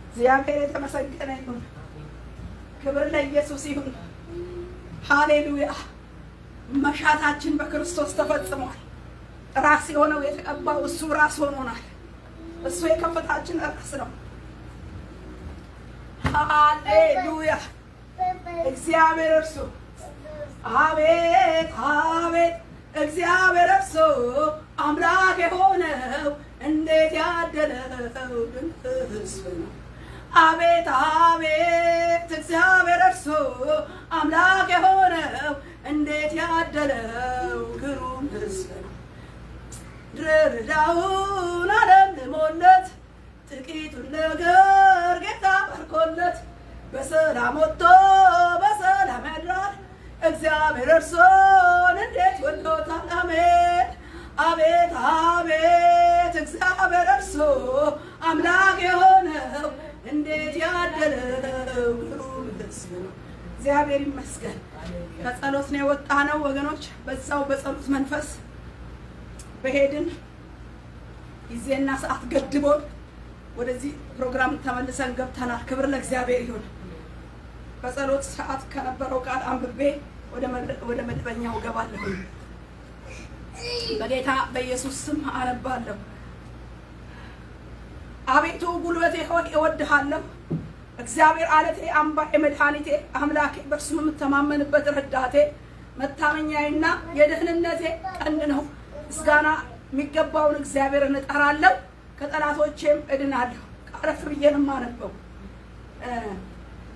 እግዚአብሔር የተመሰገነ ይሁን። ክብር ለኢየሱስ ይሁን። ሃሌሉያ። መሻታችን በክርስቶስ ተፈጽሟል። ራስ የሆነው የተቀባው እሱ ራስ ሆኖናል። እሱ የከፍታችን ራስ ነው። ሃሌሉያ። እግዚአብሔር እርሱ አቤት አቤት እግዚአብሔር እርሱ አምላክ የሆነው እንዴት ያደለው ሕዝብ ነው። አቤት አቤት እግዚአብሔር እርሱ አምላክ የሆነው እንዴት ያደለው ግሩም ሕዝብ ነው። ድርዳውን አለምልሞለት ጥቂቱን ነገር ጌታ ባርኮለት በሰላም ወጥቶ በሰላም ያድራል። እግዚአብሔር እርሱን እንዴት ወዶታል። አሜን። አቤት አቤት እግዚአብሔር እርሱ አምላክ የሆነው እንዴት ያደለው ግሩም ሕዝብ ነው። እግዚአብሔር ይመስገን። ከጸሎት ነው የወጣነው ወገኖች። በዛው በጸሎት መንፈስ በሄድን ጊዜና ሰዓት ገድቦን ወደዚህ ፕሮግራም ተመልሰን ገብተናል። ክብር ለእግዚአብሔር ይሁን። በጸሎት ሰዓት ከነበረው ቃል አንብቤ ወደ መደበኛው ገባለሁ። በጌታ በኢየሱስ ስም አነባለሁ። አቤቱ ጉልበቴ ሆይ እወድሃለሁ። እግዚአብሔር አለቴ፣ አምባዬ፣ መድኃኒቴ፣ አምላኬ፣ በእርሱ የምተማመንበት ረዳቴ፣ መታመኛዬና የደህንነቴ ቀንድ ነው። ምስጋና የሚገባውን እግዚአብሔርን እጠራለሁ፣ ከጠላቶቼም እድናለሁ። አረፍ ብዬ ነው የማነበው።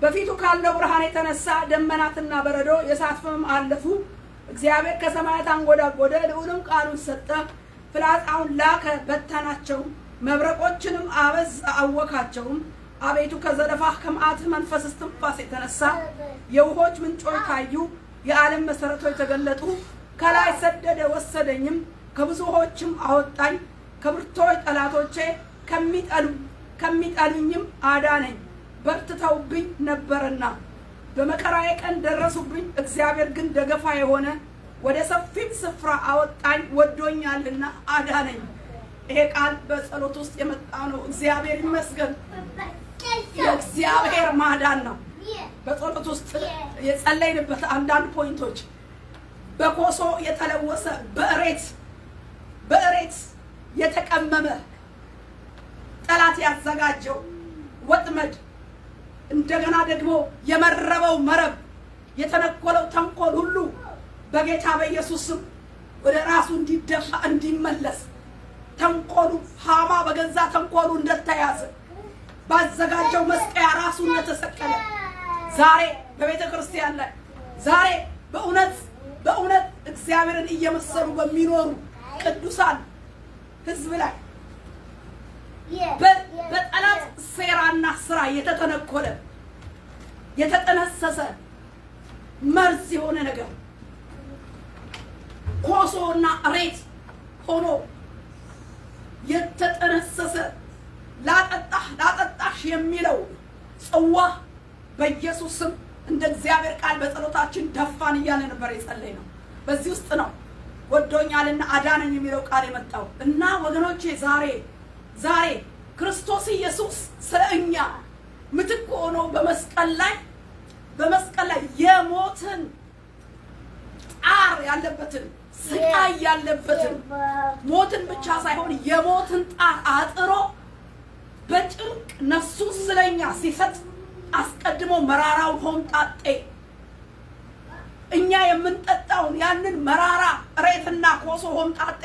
በፊቱ ካለው ብርሃን የተነሳ ደመናትና በረዶ የእሳት ፍም አለፉ። እግዚአብሔር ከሰማያት አንጎዳጎደ፣ ልዑልም ቃሉን ሰጠ። ፍላጻውን ላከ፣ በተናቸው፣ መብረቆችንም አበዛ፣ አወካቸውም። አቤቱ ከዘለፋህ ከመዓትህ መንፈስ እስትንፋስ የተነሳ የውሆች ምንጮች ታዩ፣ የዓለም መሰረቶች ተገለጡ። ከላይ ሰደደ ወሰደኝም፣ ከብዙ ውሆችም አወጣኝ። ከብርቶች ጠላቶቼ ከሚጠሉኝም አዳነኝ። በርትተውብኝ ነበርና በመከራዬ ቀን ደረሱብኝ። እግዚአብሔር ግን ደገፋ የሆነ ወደ ሰፊም ስፍራ አወጣኝ፣ ወዶኛልና አዳነኝ። ይሄ ቃል በጸሎት ውስጥ የመጣ ነው። እግዚአብሔር ይመስገን። የእግዚአብሔር ማዳን ነው። በጸሎት ውስጥ የጸለይንበት አንዳንድ ፖይንቶች በኮሶ የተለወሰ በእሬት የተቀመመ ጠላት ያዘጋጀው ወጥመድ፣ እንደገና ደግሞ የመረበው መረብ፣ የተነኮለው ተንኮል ሁሉ በጌታ በኢየሱስ ስም ወደ ራሱ እንዲደፋ እንዲመለስ፣ ተንኮሉ ሃማ በገዛ ተንኮሉ እንደተያዘ ባዘጋጀው መስቀያ ራሱ እንደተሰቀለ ዛሬ በቤተ ክርስቲያን ላይ ዛሬ በእውነት እግዚአብሔርን እየመሰሉ በሚኖሩ ቅዱሳን ሕዝብ ላይ በጠላት ሴራና ስራ የተተነኮለ የተጠነሰሰ መርዝ የሆነ ነገር ኮሶና እሬት ሆኖ የተጠነሰሰ ላጠጣሽ የሚለው ጽዋ በኢየሱስ ስም እንደ እግዚአብሔር ቃል በጸሎታችን ደፋን እያለ ነበር የጸለይ ነው። በዚህ ውስጥ ነው ወዶኛልና አዳነኝ የሚለው ቃል የመጣው እና ወገኖቼ ዛሬ ክርስቶስ ኢየሱስ ስለኛ ምትክ ሆኖ በመስቀል ላይ የሞትን ጣር ያለበትን ስቃይ ያለበትን ሞትን ብቻ ሳይሆን የሞትን ጣር አጥሮ በጭንቅ ነፍሱ ስለኛ ሲሰጥ አስቀድሞ መራራውን ሆምጣጤ እኛ የምንጠጣውን ያንን መራራ እሬትና ኮሶ ሆምጣጤ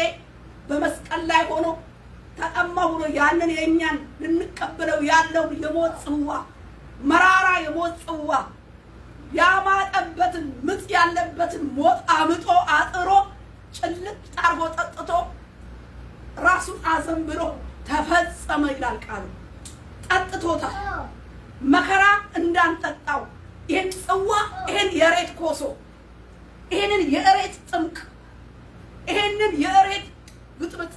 በመስቀል ላይ ሆኖ ተጠማሁ ብሎ ያንን የኛን ልንቀበለው ያለው የሞት ጽዋ መራራ የሞት ጽዋ ያማጠበትን ምጥ ያለበትን ሞት አምጦ አጥሮ ጭልጥ አርጎ ጠጥቶ ራሱን አዘንብሎ ተፈጸመ ይላል ቃሉ። ጠጥቶታል። መከራ እንዳንጠጣው ይሄን ጽዋ፣ ይሄን የእሬት ኮሶ፣ ይሄንን የእሬት ጥምቅ፣ ይሄንን የእሬት ብጥብጥ፣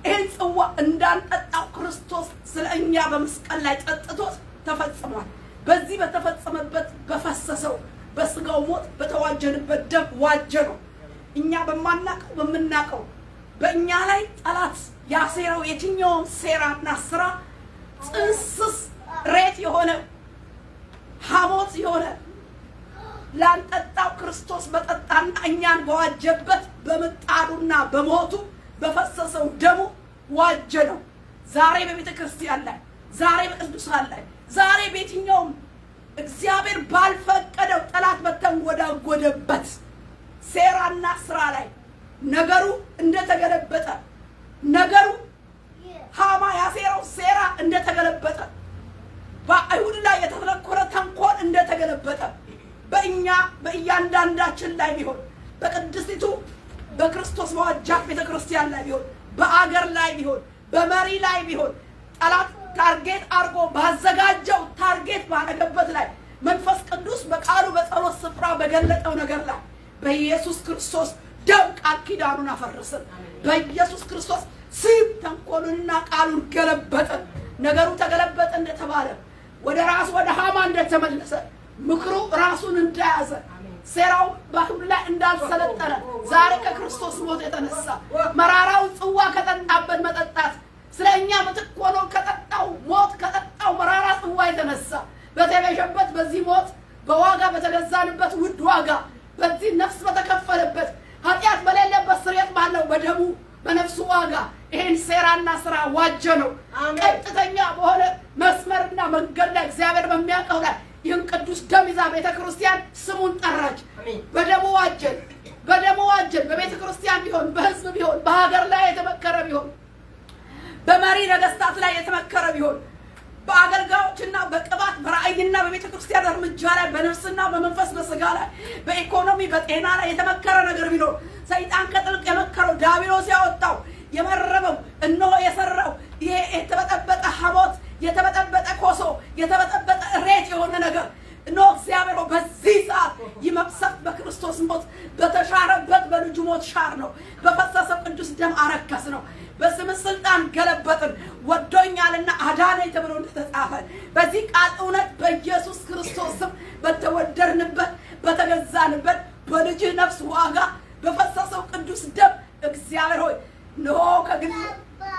ይሄን ጽዋ እንዳንጠጣው ክርስቶስ ስለኛ በመስቀል ላይ ጠጥቶት ተፈጽሟል። በዚህ በተፈጸመበት በፈሰሰው በስጋው ሞት በተዋጀንበት ደም ዋጀ ነው። እኛ በማናቀው በምናቀው በእኛ ላይ ጠላት ያሴረው የትኛውም ሴራና ስራ ጽንስስ ሬት የሆነ ሐሞት የሆነ ላንጠጣው ክርስቶስ በጠጣና እኛን በዋጀበት በምጣዱና በሞቱ በፈሰሰው ደሙ ዋጀ ነው። ዛሬ በቤተ ክርስቲያን ላይ ዛሬ በቅዱሳን ላይ ዛሬ በየትኛውም እግዚአብሔር ባልፈቀደው ጠላት በተንጎዳጎደበት ሴራና ስራ ላይ ነገሩ እንደተገለበጠ ነገሩ ሃማ ያሴረው ሴራ እንደተገለበጠ በአይሁድ ላይ የተተነኮረ ተንኮል እንደተገለበጠ በእያንዳንዳችን ላይ ቢሆን በቅድስቲቱ በክርስቶስ በዋጃት ቤተክርስቲያን ላይ ቢሆን በአገር ላይ ቢሆን በመሪ ላይ ቢሆን ጠላት ታርጌት አርጎ ባዘጋጀው ታርጌት ባረገበት ላይ መንፈስ ቅዱስ በቃሉ በጸሎት ስፍራ በገለጠው ነገር ላይ በኢየሱስ ክርስቶስ ደም ቃል ኪዳኑን አፈረሰ። በኢየሱስ ክርስቶስ ስም ተንኮሉንና ቃሉን ገለበጠ። ነገሩ ተገለበጠ እንደተባለ ወደ ራሱ ወደ ሃማ እንደተመለሰ ምክሩ ራሱን እንደያዘ ሴራው በሁሉ ላይ እንዳልሰለጠነ ዛሬ ከክርስቶስ ሞት የተነሳ መራራው ጽዋ ከጠጣበት መጠጣት ስለኛ ምትክ ሆኖ ከጠጣው ሞት ከጠጣው መራራ ጽዋ የተነሳ በተቤዠበት በዚህ ሞት በዋጋ በተገዛንበት ውድ ዋጋ በዚህ ነፍስ በተከፈለበት ኃጢአት በሌለበት ስርየት ባለው በደሙ በነፍሱ ዋጋ ይሄን ሴራና ስራ ዋጀ ነው። ቀጥተኛ በሆነ መስመርና መንገድ ላይ እግዚአብሔር በሚያውቀው ላይ ይህን ቅዱስ ደም ይዛ ቤተክርስቲያን ስሙን ጠራች። በደሙ ዋጀን፣ በደሙ ዋጀን። በቤተክርስቲያን ቢሆን በህዝብ ቢሆን በሀገር ላይ የተመከረ ቢሆን በመሪ ነገስታት ላይ የተመከረ ቢሆን በአገልጋዮችና በቅባት በራእይና በቤተክርስቲያን እርምጃ ላይ በነፍስና በመንፈስ በስጋ ላይ በኢኮኖሚ በጤና ላይ የተመከረ ነገር ቢኖር ሰይጣን ከጥልቅ የመከረው ዲያብሎስ ያወጣው የመረበው እነሆ የሰራው ይሄ የተበጠበጠ ሐሞት የተበጠበጠ ኮሶ የተበጠበጠ ሬት የሆነ ነገር እነሆ እግዚአብሔር በዚህ ሰዓት ይመቅሰፍ በክርስቶስ ሞት በተሻረበት በልጁ ሞት ሻር ነው። በፈሰሰው ቅዱስ ደም አረከስ ነው። በስም ስልጣን ገለበጥን። ወዶኛልና አዳነኝ ተብሎ እንደተጻፈ በዚህ ቃል እውነት በኢየሱስ ክርስቶስ ስም በተወደድንበት በተገዛንበት በልጅ ነፍስ ዋጋ በፈሰሰው ቅዱስ ደም እግዚአብሔር ሆይ ነው ከግል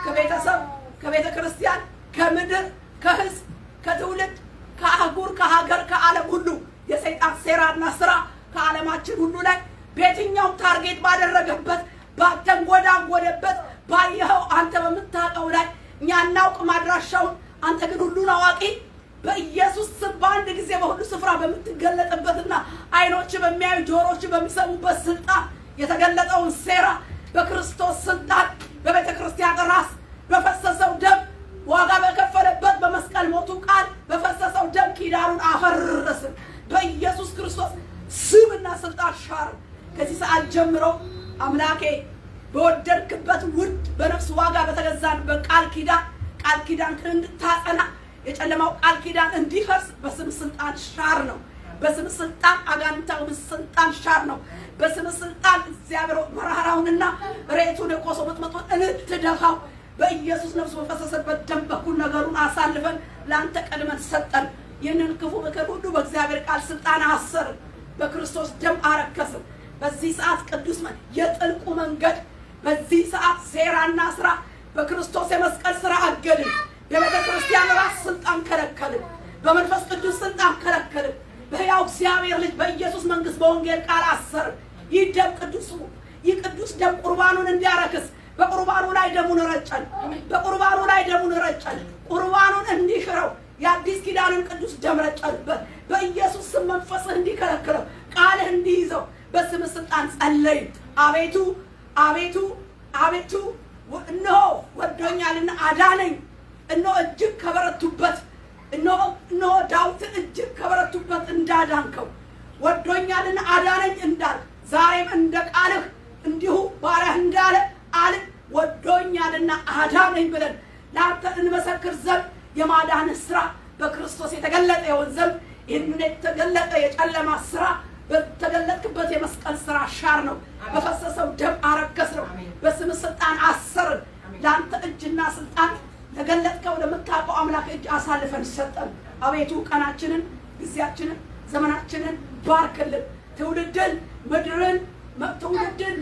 ከቤተሰብ ከቤተ ክርስቲያን ከምድር ከህዝብ ከትውልድ ከአህጉር ከሀገር ከዓለም ሁሉ የሰይጣን ሴራና ስራ ከዓለማችን ሁሉ ላይ በየትኛው ታርጌት ባደረገበት ባተንጎዳጎደበት ባየኸው አንተ በምታውቀው ላይ እኛ እናውቅ አድራሻውን አንተ ግን ሁሉን አዋቂ በኢየሱስ ስም በአንድ ጊዜ በሁሉ ስፍራ በምትገለጥበትና አይኖች በሚያዩ ጆሮች በሚሰሙበት ስልጣን የተገለጠውን ሴራ በክርስቶስ ስልጣን በቤተ ክርስቲያን ራስ በፈሰሰው ደም ዋጋ በከፈለበት በመስቀል ሞቱ ቃል በፈሰሰው ደም ኪዳኑን አፈረስን። በኢየሱስ ክርስቶስ ስምና ስልጣን ሻር። ከዚህ ሰዓት ጀምሮ አምላኬ በወደድክበት ውድ በነፍስ ዋጋ በተገዛንበት ቃል ኪዳን እንድታጸና የጨለማው ቃል ኪዳን እንዲፈርስ በስም ስልጣን ሻር ነው። በስም ስልጣን አጋንንታዊ ስልጣን ሻር ነው። በስም ስልጣን እግዚአብሔር መራራውንና ሬቱን የቆሶ መጥመጡን እንትደፋው በኢየሱስ ነፍስ በፈሰሰበት ደም በኩል ነገሩን አሳልፈን ለአንተ ቀድመን ሰጠን። ይህንን ክፉ ምክር ሁሉ በእግዚአብሔር ቃል ስልጣን አሰርን፣ በክርስቶስ ደም አረከስን። በዚህ ሰዓት ቅዱስ የጥልቁ መንገድ በዚህ ሰዓት ሴራና ስራ በክርስቶስ የመስቀል ስራ አገድን። የቤተ ክርስቲያን ራስ ስልጣን ከለከልን፣ በመንፈስ ቅዱስ ስልጣን ከለከልን። በሕያው እግዚአብሔር ልጅ በኢየሱስ መንግስት በወንጌል ቃል አሰርን። ይህ ደም ይህ ቅዱስ ደም ቁርባኑን እንዲያረክስ በቁርባኑ ላይ ደሙን ረጨን። በቁርባኑ ላይ ደሙን ረጨን። ቁርባኑን እንዲሽረው የአዲስ ኪዳንን ቅዱስ ደም ረጨንበት። በኢየሱስ ስም መንፈስህ እንዲከለክለው ቃልህ እንዲይዘው በስም ስልጣን ጸለይ። አቤቱ አቤቱ አቤቱ እነሆ ወዶኛልና አዳነኝ። እነሆ እጅግ ከበረቱበት እነሆ ዳዊትን እጅግ ከበረቱበት እንዳዳንከው ወዶኛልና አዳነኝ እንዳል ዛሬም እንደ ቃልህ እንዲሁ ባሪያህ እንዳለ አለ ወዶኛልና አዳነኝ ብለን ለአንተ እንመሰክር ዘንድ የማዳን ስራ በክርስቶስ የተገለጠ ይሆን ዘንድ ይህን የተገለጠ የጨለማ ስራ በተገለጥክበት የመስቀል ስራ ሻር ነው። በፈሰሰው ደም አረከስ ነው። በስም ስልጣን አሰርን። ለአንተ እጅና ስልጣን ለገለጥከው ለምታውቀው አምላክ እጅ አሳልፈን ሰጠን። አቤቱ ቀናችንን ጊዜያችንን ዘመናችንን ባርክልን። ትውልድን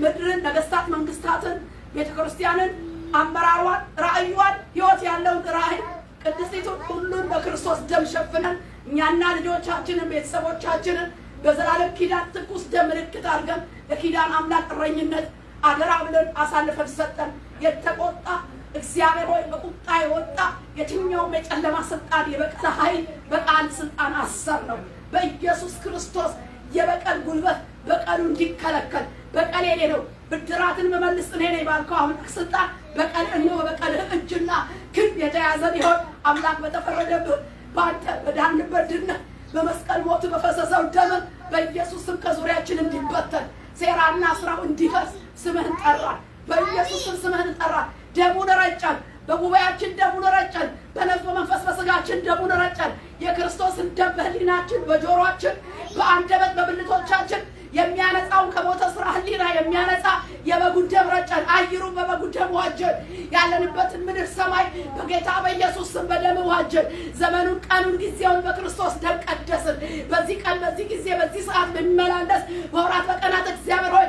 ምድርን ነገስታት መንግስታትን ቤተክርስቲያንን አመራሯን ራእዩዋን ህይወት ያለውን ራእይ ቅድስቲቱን ሁሉን በክርስቶስ ደም ሸፍነን እኛና ልጆቻችንን ቤተሰቦቻችንን በዘላለም ኪዳን ትኩስ ደም ምልክት አድርገን ለኪዳን አምላክ እረኝነት አደራ ብለን አሳልፈን ሰጠን። የተቆጣ እግዚአብሔር ሆይ በቁጣ የወጣ የትኛውም የጨለማ ስልጣን የበቀል ኃይል በቃል ስልጣን አሰር ነው። በኢየሱስ ክርስቶስ የበቀል ጉልበት በቀሉ እንዲከለከል በቀል የኔ ነው ብድራትን መመልስ እኔ ነኝ ባልከው አሁን ስልጣን በቀል ነው። በቀል እጅና ክንድ የተያዘ ቢሆን አምላክ በተፈረደብህ በአንተ በዳንበት ድነት በመስቀል ሞት በፈሰሰው ደም በኢየሱስ ስም ከዙሪያችን እንዲበተን ሴራና ስራው እንዲፈርስ ስምህን ጠራን። በኢየሱስ ስም ስምህን ጠራን። ደሙን ረጨን። በጉባኤያችን ደሙን ረጨን። በነፍስ በመንፈስ በስጋችን ደሙን ረጨን። የክርስቶስን ደም በህሊናችን በጆሮአችን በአንደበት በብልቶቻችን የሚያነጻውን ከሞተ ስራ ህሊና የሚያነጻ የበጉ ደም ረጨን። አየሩን በበጉ ደም ዋጀን። ያለንበትን ምድር ሰማይ በጌታ በኢየሱስ ስም በደም ዋጀን። ዘመኑን ቀኑን ጊዜውን በክርስቶስ ደም ቀደስን። በዚህ ቀን በዚህ ጊዜ በዚህ ሰዓት በሚመላለስ በወራት በቀናት እግዚአብሔር ሆይ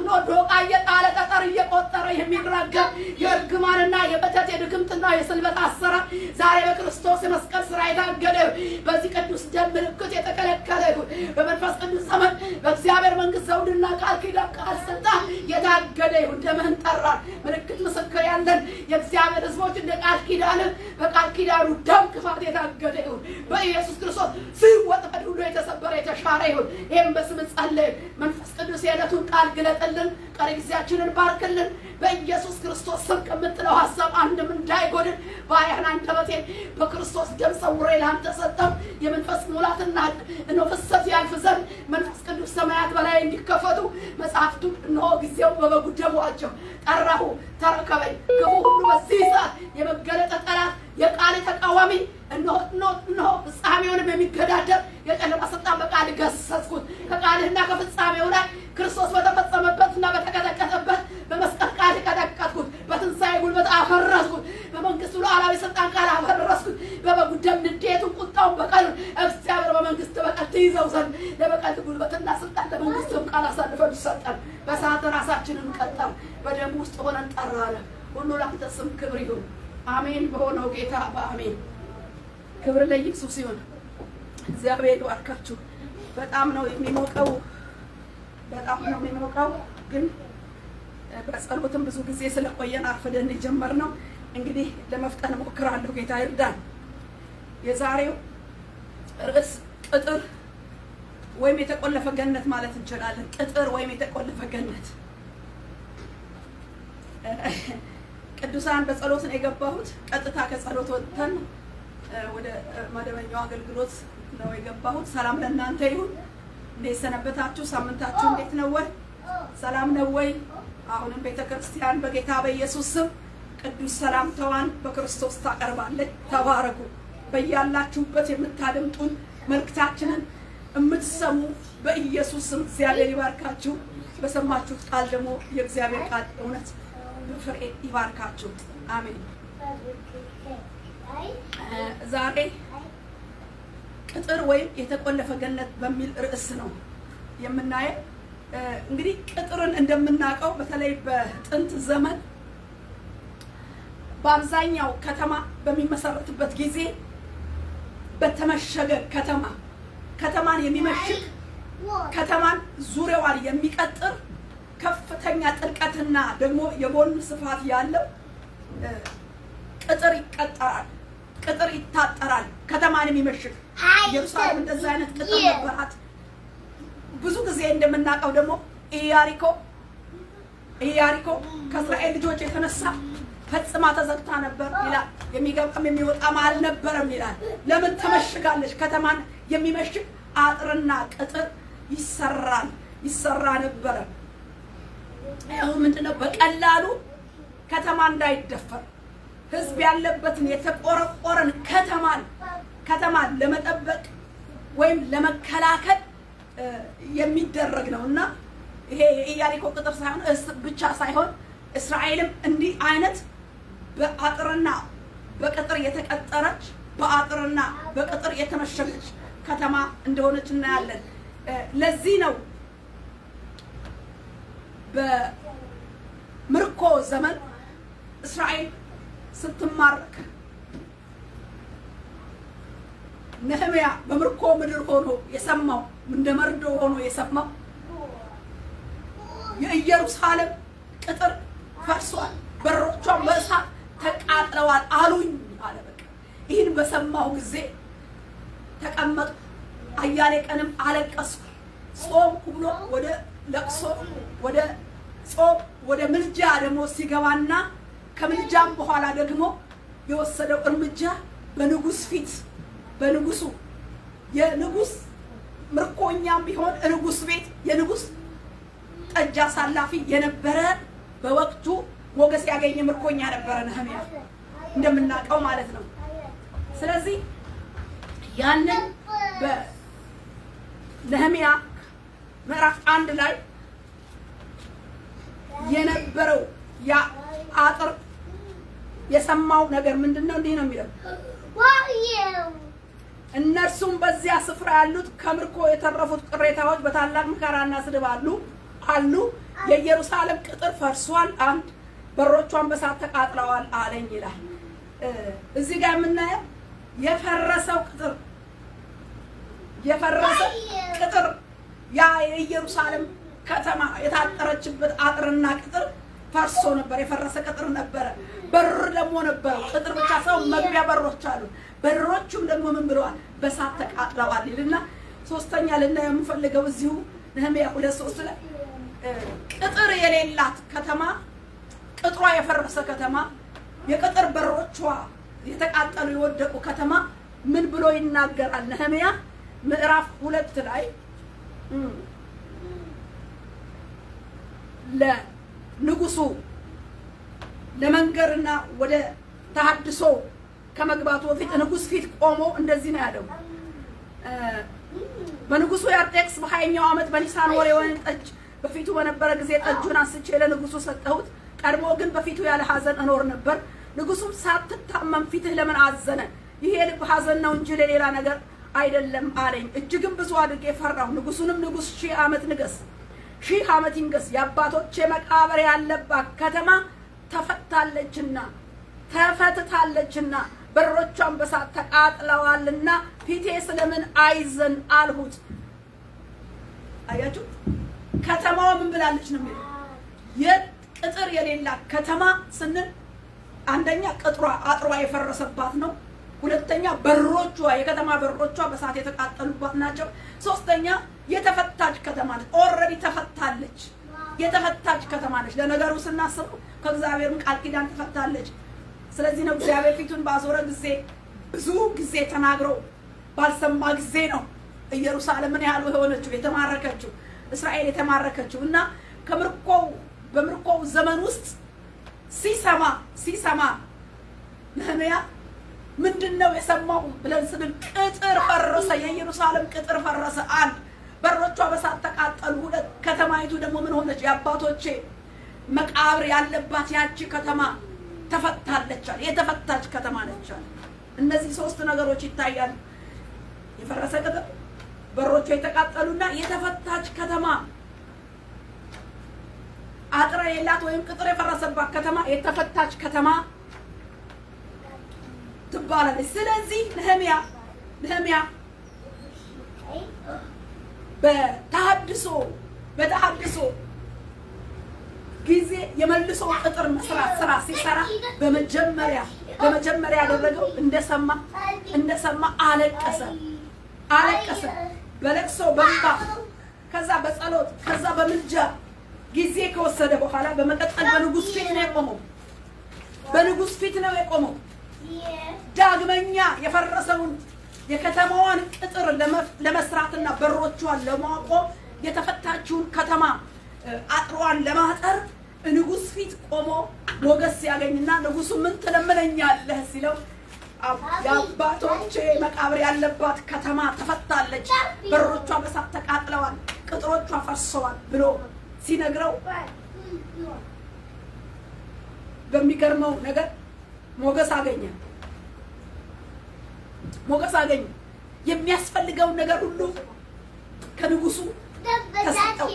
ኖ ዶቃ እየጣለ ጠጠር እየቆጠረ የሚራገም የእርግማንና የበተት የድግምትና የስልበት አሰራር ዛሬ በክርስቶስ የመስቀል ስራ የታገደ በዚህ ቅዱስ ደም ምልክት የተከለከለ በመንፈስ ቅዱስ ዘመን በእግዚአብሔር መንግስት ዘውድና ቃል ኪዳን ቃል ስልጣን የታገደ ደምህን ጠራን። ምልክት ምስክር ያለን የእግዚአብሔር ሕዝቦች እንደ ቃል ኪዳን በቃል ኪዳኑ ደም ክፋት የታገደ ይሁን በኢየሱስ ክርስቶስ ሲወጥመድ ሁሉ የተሰበረ የተሻረ ይሁን። ይህም በስም ጸለይ። መንፈስ ቅዱስ የዕለቱን ቃል ግለጥልን። ቀሪ ጊዜያችንን ባርክልን። በኢየሱስ ክርስቶስ ስም ከምትለው ሀሳብ አንድም እንዳይጎድል ባሪያህን አንደበቴን በክርስቶስ ደም ሰውሬ ለአንተ ሰጠው። የመንፈስ ሙላትና ፍሰት ያልፍ ዘንድ መንፈስ ቅዱስ ሰማያት በላይ እንዲከፈቱ መጽሐፍቱ እነሆ ጊዜው በበጉ ደም ዋጀው። ጠራሁ፣ ተረከበኝ። ክፉ ሁሉ በዚህ ሰዓት የመገለጠ ጠላት የቃል ተቃዋሚ እነሆ ፍጻሜውንም የሚገዳደር የጨለማ ስልጣን በቃል ገሰጽኩት። ከቃልህና ከፍጻሜው ላይ ክርስቶስ በተፈጸመበትና በተቀጠቀጠበት በመስቀል ቃል ቀጠቀጥኩት። በትንሣኤ ጉልበት አፈረስኩት። በመንግስቱ ሉዓላዊ ስልጣን ቃል አፈረስኩት። በበጉ ደም ንዴቱን፣ ቁጣውን፣ በቀሉን እግዚአብሔር በመንግስት በቀል ትይዘው ዘንድ ለበቀል ጉልበትና ስልጣን ለመንግስትም ቃል አሳልፈን ሰጠን። በሰዓት ራሳችንን ቀጠል። በደም ውስጥ ሆነን ጠራነ። ሁሉ ላንተ ስም ክብር ይሁን። አሜን። በሆነው ጌታ በአሜን። ክብር ለኢየሱስ ይሁን። እግዚአብሔር ይባርካችሁ። በጣም ነው የሚሞቀው፣ በጣም ነው የሚሞቀው። ግን በጸሎትም ብዙ ጊዜ ስለቆየን አርፍደን የጀመርነው እንግዲህ ለመፍጠን ሞክራለሁ። ጌታ ይርዳን። የዛሬው ርዕስ ቅጥር ወይም የተቆለፈ ገነት ማለት እንችላለን። ቅጥር ወይም የተቆለፈ ገነት። ቅዱሳን በጸሎት ነው የገባሁት። ቀጥታ ከጸሎት ወጥተን ወደ መደበኛው አገልግሎት ነው የገባሁት። ሰላም ለእናንተ ይሁን። እንዴት ሰነበታችሁ? ሳምንታችሁ እንዴት ነው ወይ? ሰላም ነው ወይ? አሁንም ቤተክርስቲያን በጌታ በኢየሱስ ስም ቅዱስ ሰላምታዋን በክርስቶስ ታቀርባለች። ተባረኩ። በያላችሁበት የምታደምጡን መልእክታችንን የምትሰሙ በኢየሱስ ስም እግዚአብሔር ይባርካችሁ። በሰማችሁት ቃል ደግሞ የእግዚአብሔር ቃል እውነት ፍሬ ይባርካችሁ። አሜን። ዛሬ ቅጥር ወይም የተቆለፈ ገነት በሚል ርዕስ ነው የምናየው። እንግዲህ ቅጥርን እንደምናውቀው በተለይ በጥንት ዘመን በአብዛኛው ከተማ በሚመሰረትበት ጊዜ በተመሸገ ከተማን የሚመሽግ ከተማን ዙሪያዋን የሚቀጥር ከፍተኛ ጥልቀትና ደግሞ የጎን ስፋት ያለው ቅጥር ይቀጠራል። ቅጥር ይታጠራል። ከተማን የሚመሽግ ኢየሩሳሌም እንደዛ አይነት ቅጥር ነበራት። ብዙ ጊዜ እንደምናውቀው ደግሞ ኢያሪኮ ከእስራኤል ልጆች የተነሳ ፈጽማ ተዘግታ ነበር ይላል። የሚገባም የሚወጣም አልነበረም ይላል። ለምን ተመሽጋለች? ከተማን የሚመሽግ አጥርና ቅጥር ይሰራ ነበረ። ያው ምንድነው? በቀላሉ ከተማ እንዳይደፈር ህዝብ ያለበትን የተቆረቆረን ከተማን ለመጠበቅ ወይም ለመከላከል የሚደረግ ነውና ይሄ የኢያሪኮ ቅጥር ብቻ ሳይሆን እስራኤልም እንዲህ አይነት በአጥርና በቅጥር የተቀጠረች በአጥርና በቅጥር የተመሸገች ከተማ እንደሆነች እናያለን። ለዚህ ነው በምርኮ ዘመን እስራኤል ስትማረክ ነህምያ በምርኮ ምድር ሆኖ የሰማው እንደ መርዶ ሆኖ የሰማው የኢየሩሳሌም ቅጥር ፈርሷል፣ በሮቿን በእሳት ተቃጥለዋል አሉኝ አለ። በቃ ይህን በሰማው ጊዜ ተቀመጥኩ፣ አያሌ ቀንም አለቀስኩ። ጾምኩ ብሎ ወደ ለቅሶ ወደ ጾም ወደ ምልጃ ደግሞ ሲገባና ከምልጃም በኋላ ደግሞ የወሰደው እርምጃ በንጉስ ፊት በንጉሱ የንጉስ ምርኮኛም ቢሆን ንጉስ ቤት የንጉስ ጠጅ አሳላፊ የነበረ በወቅቱ ሞገስ ያገኘ ምርኮኛ ነበረ ነህምያ እንደምናውቀው ማለት ነው። ስለዚህ ያንን በነህምያ ምዕራፍ 1 ላይ የነበረው ያ አጥር የሰማው ነገር ምንድነው? እንዲህ ነው የሚለው እነርሱም በዚያ ስፍራ ያሉት ከምርኮ የተረፉት ቅሬታዎች በታላቅ መከራና ስድብ አሉ። የኢየሩሳሌም ቅጥር ፈርሷል፣ አንድ በሮቿን በሳት ተቃጥለዋል አለኝ ይላል። እዚህ ጋር የምናየው የፈረሰው ቅጥር ያ የኢየሩሳሌም ከተማ የታጠረችበት አጥርና ቅጥር ፈርሶ ነበር። የፈረሰ ቅጥር ነበረ። በር ደግሞ ነበረው። ቅጥር ብቻ ሳይሆን መግቢያ በሮች አሉ። በሮቹም ደግሞ ምን ብለዋል? በሳት ተቃጥለዋል ይልና ሶስተኛ ልናየው የምፈልገው እዚሁ ነህምያ 2:3 ላይ ቅጥር የሌላት ከተማ፣ ቅጥሯ የፈረሰ ከተማ፣ የቅጥር በሮቿ የተቃጠሉ የወደቁ ከተማ ምን ብሎ ይናገራል? ነህምያ ምዕራፍ 2 ላይ ለንጉሱ ለመንገርና ወደ ተሐድሶ ከመግባቱ በፊት ንጉስ ፊት ቆሞ እንደዚህ ነው ያለው። በንጉሱ የአርጤክስ በ20ኛው ዓመት በኒሳን ወር የወይን ጠጅ በፊቱ በነበረ ጊዜ ጠጁን አንስቼ ለንጉሱ ሰጠሁት። ቀድሞ ግን በፊቱ ያለ ሐዘን እኖር ነበር። ንጉሱም ሳትታመም ፊትህ ለምን አዘነ? ይሄ የልብ ሐዘን ነው እንጂ ለሌላ ነገር አይደለም አለኝ። እጅግም ብዙ አድርጌ ፈራሁ። ንጉሱንም ንጉስ 1000 ዓመት ንገስ፣ 1000 ዓመት ይንገስ፣ የአባቶቼ መቃብር ያለባት ከተማ ተፈትታለችና በሮቿን በሳት ተቃጥለዋልና ፊቴ ስለምን አይዘን አልሁት። አያችሁ፣ ከተማዋ ምን ብላለች ነው የሚለው። የቅጥር የሌላት ከተማ ስንል አንደኛ ቅጥሯ አጥሯ የፈረሰባት ነው። ሁለተኛ በሮቿ የከተማ በሮቿ በሳት የተቃጠሉባት ናቸው። ሶስተኛ የተፈታች ከተማ ነች። ኦልሬዲ ተፈታለች። የተፈታች ከተማ ነች። ለነገሩ ስናስበው ከእግዚአብሔርም ቃል ኪዳን ተፈታለች። ስለዚህ ነው እግዚአብሔር ፊቱን ባዞረ ጊዜ ብዙ ጊዜ ተናግሮ ባልሰማ ጊዜ ነው ኢየሩሳሌም ምን ያህል የሆነችው የተማረከችው እስራኤል የተማረከችው እና በምርኮው ዘመን ውስጥ ሲሰማ ነህምያ ምንድነው የሰማው ብለን ስንል ቅጥር ፈረሰ። የኢየሩሳሌም ቅጥር ፈረሰ። አንድ በሮቿ በሳት ተቃጠሉ። ሁለት ከተማይቱ ደግሞ ምን ሆነች? የአባቶቼ መቃብር ያለባት ያቺ ከተማ ተፈታለች። የተፈታች ከተማ ነች። እነዚህ ሶስት ነገሮች ይታያሉ። የፈረሰ ቅጥር፣ በሮቿ የተቃጠሉና የተፈታች ከተማ። አጥር የሌላት ወይም ቅጥር የፈረሰባት ከተማ የተፈታች ከተማ ትባላለች። ስለዚህ ነህምያ በተሐድሶ ጊዜ የመልሶ ቅጥር መስራት ስራ ሲሰራ በመጀመሪያ ያደረገው እንደሰማ አለቀሰ። በለቅሶ በእንባ ከዛ በጸሎት ከዛ በምልጃ ጊዜ ከወሰደ በኋላ በመቀጠል በንጉስ ፊት ነው የቆመው። ዳግመኛ የፈረሰውን የከተማዋን ቅጥር ለመስራትና በሮቿን ለማቆም የተፈታችውን ከተማ አጥሯን ለማጠር ንጉስ ፊት ቆሞ ሞገስ ያገኝና ንጉሱ ምን ትለምነኛለህ ሲለው የአባቶቼ መቃብር ያለባት ከተማ ተፈታለች፣ በሮቿ በሳት ተቃጥለዋል፣ ቅጥሮቿ ፈርሰዋል ብሎ ሲነግረው በሚገርመው ነገር ሞገስ አገኘ። የሚያስፈልገውን ነገር ሁሉ ከንጉሱ ተሰጠው።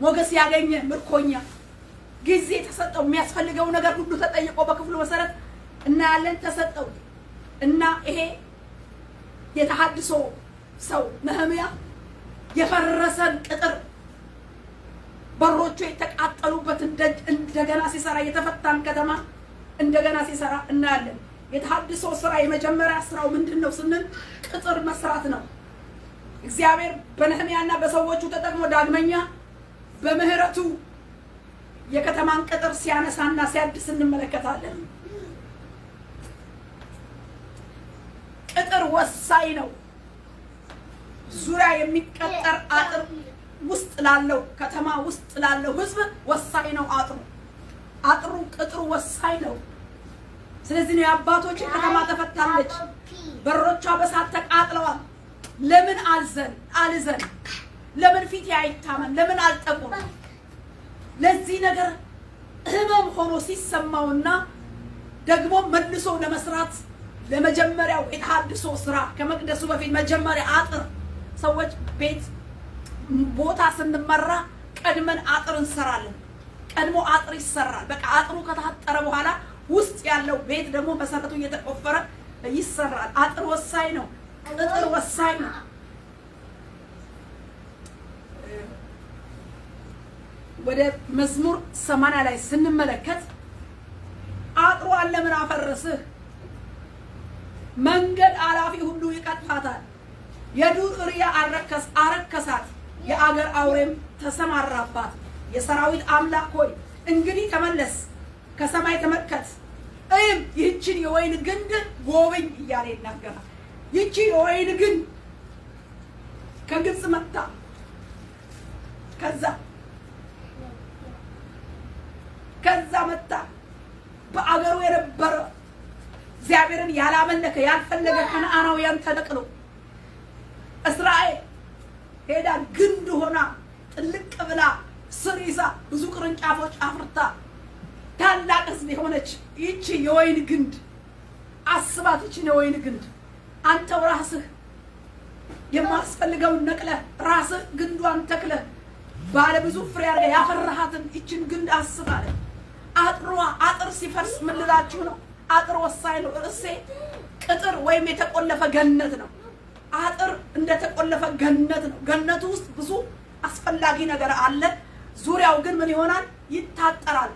ሞገስ ያገኘ ምርኮኛ ጊዜ ተሰጠው። የሚያስፈልገው ነገር ሁሉ ተጠይቆ በክፍሉ መሰረት እናያለን ተሰጠው እና ይሄ የተሐድሶ ሰው ነህምያ የፈረሰን ቅጥር በሮቹ የተቃጠሉበትን ደጅ እንደገና ሲሰራ የተፈታን ከተማ እንደገና ሲሰራ እናያለን። የተሐድሶ ስራ የመጀመሪያ ስራው ምንድነው ስንል ቅጥር መስራት ነው። እግዚአብሔር በነህምያና በሰዎቹ ተጠቅሞ ዳግመኛ በምህረቱ የከተማን ቅጥር ሲያነሳና ሲያድስ እንመለከታለን። ቅጥር ወሳኝ ነው። ዙሪያ የሚቀጠር አጥር ውስጥ ላለው ከተማ ውስጥ ላለው ህዝብ ወሳኝ ነው። ቅጥሩ ወሳኝ ነው። ስለዚህ ነው የአባቶች ከተማ ተፈታለች፣ በሮቿ በሳት ተቃጥለዋል። ለምን አልዘን? ለምን ፊቴ አይታመም? ለምን አልጠቁም? ለዚህ ነገር ህመም ሆኖ ሲሰማውና ደግሞ መልሶ ለመስራት ለመጀመሪያው የተሐድሶ ስራ ከመቅደሱ በፊት መጀመሪያ አጥር ሰዎች ቤት ቦታ ስንመራ ቀድመን አጥር እንሰራለን። ቀድሞ አጥር ይሰራል። በቃ አጥሩ ከታጠረ በኋላ ውስጥ ያለው ቤት ደግሞ መሰረቱ እየተቆፈረ ይሰራል። አጥር ወሳኝ ነው። ቅጥር ወሳኝ ነው። ወደ መዝሙር 80 ላይ ስንመለከት አጥሯን ለምን አፈረስህ? መንገድ አላፊ ሁሉ ይቀጥፋታል። የዱር እርያ አረከሳት፣ የአገር አውሬም ተሰማራባት። የሰራዊት አምላክ ሆይ እንግዲህ ተመለስ፣ ከሰማይ ተመልከት፣ እይም ይህችን የወይን ግንድ ጎብኝ እያለ ይናገራል። ይህቺ የወይን ግንድ ከግብፅ መጣ። ከዛ መጣ በአገሩ የነበረ እግዚአብሔርን ያላመለከ ያልፈለገ ከነዓናውያን ተነቅሎ እስራኤል ሄዳ ግንድ ሆና ጥልቅ ብላ ስር ይዛ ብዙ ቅርንጫፎች አፍርታ ታላቅ ሕዝብ የሆነች ይቺ የወይን ግንድ አስባት። ይቺን የወይን ግንድ አንተው ራስህ የማስፈልገውን ነቅለህ ራስህ ግንዷን ተክለህ ባለ ብዙ ፍሬ አድርገህ ያፈራሃትን ይቺን ግንድ አስብ አለ። አጥር ሲፈርስ ምን ልላችሁ ነው? አጥር ወሳኝ ነው። እርሴ ቅጥር ወይም የተቆለፈ ገነት ነው። አጥር እንደተቆለፈ ገነት ነው። ገነቱ ውስጥ ብዙ አስፈላጊ ነገር አለ። ዙሪያው ግን ምን ይሆናል? ይታጠራል።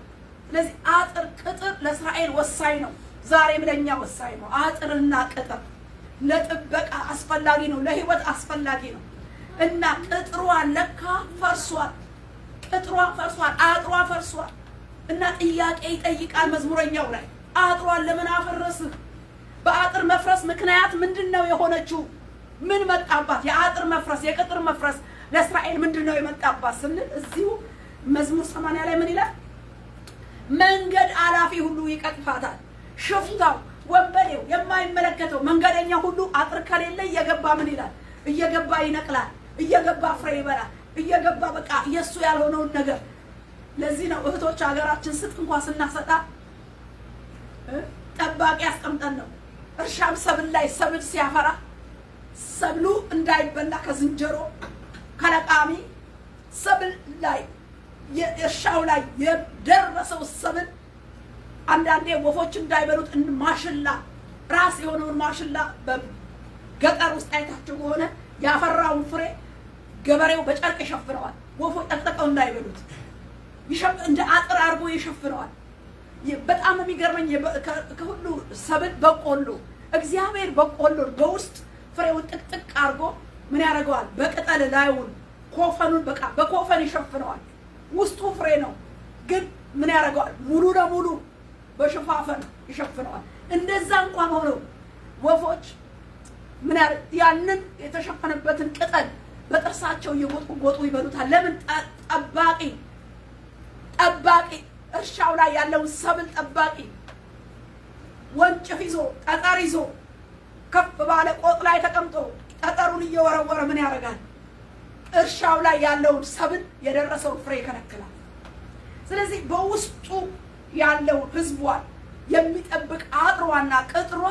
ስለዚህ አጥር ቅጥር ለእስራኤል ወሳኝ ነው። ዛሬም ለኛ ወሳኝ ነው። አጥርና ቅጥር ለጥበቃ አስፈላጊ ነው። ለህይወት አስፈላጊ ነው እና ቅጥሯ ለካ ፈርሷል። ቅጥሯ ፈርሷል። አጥሯ ፈርሷል እና ጥያቄ ይጠይቃል መዝሙረኛው ላይ አጥሯን ለምን አፈረስህ? በአጥር መፍረስ ምክንያት ምንድነው የሆነችው? ምን መጣባት? የአጥር መፍረስ የቅጥር መፍረስ ለእስራኤል ምንድነው የመጣባት ስንል እዚሁ መዝሙር 80 ላይ ምን ይላል? መንገድ አላፊ ሁሉ ይቀጥፋታል። ሽፍታው፣ ወንበዴው፣ የማይመለከተው መንገደኛ ሁሉ አጥር ከሌለ እየገባ ምን ይላል? እየገባ ይነቅላል፣ እየገባ ፍሬ ይበላል፣ እየገባ በቃ የሱ ያልሆነውን ነገር። ለዚህ ነው እህቶች ሀገራችን ስጥ እንኳን ስናሰጣ ጠባቂ አስቀምጠን ነው። እርሻም ሰብል ላይ ሰብል ሲያፈራ ሰብሉ እንዳይበላ ከዝንጀሮ ከለቃሚ ሰብል ላይ የእርሻው ላይ የደረሰው ሰብል አንዳንዴ ወፎች እንዳይበሉት ማሽላ ራስ የሆነውን ማሽላ በገጠር ውስጥ አይታችሁ ከሆነ ያፈራውን ፍሬ ገበሬው በጨርቅ ይሸፍነዋል። ወፎች ጠቅጥቀው እንዳይበሉት እንደ አጥር አርጎ ይሸፍነዋል። በጣም የሚገርመኝ ከሁሉ ሰብል በቆሎ እግዚአብሔር በቆሎን በውስጥ ፍሬውን ጥቅጥቅ አርጎ ምን ያደርገዋል? በቅጠል ላዩን ኮፈኑን በቃ በኮፈን ይሸፍነዋል። ውስጡ ፍሬ ነው፣ ግን ምን ያደርገዋል? ሙሉ ለሙሉ በሽፋፈን ይሸፍነዋል። እንደዛ እንኳን ሆነው ወፎች ምን ያንን የተሸፈነበትን ቅጠል በጥርሳቸው እየጎጡ ይበሉታል። ለምን? ጠባቂ እርሻው ላይ ያለውን ሰብል ጠባቂ ወንጭፍ ይዞ ጠጠር ይዞ ከፍ ባለ ቆጥ ላይ ተቀምጦ ጠጠሩን እየወረወረ ምን ያደርጋል? እርሻው ላይ ያለውን ሰብል የደረሰውን ፍሬ ይከለክላል። ስለዚህ በውስጡ ያለውን ሕዝቧን የሚጠብቅ አጥሯና ቅጥሯ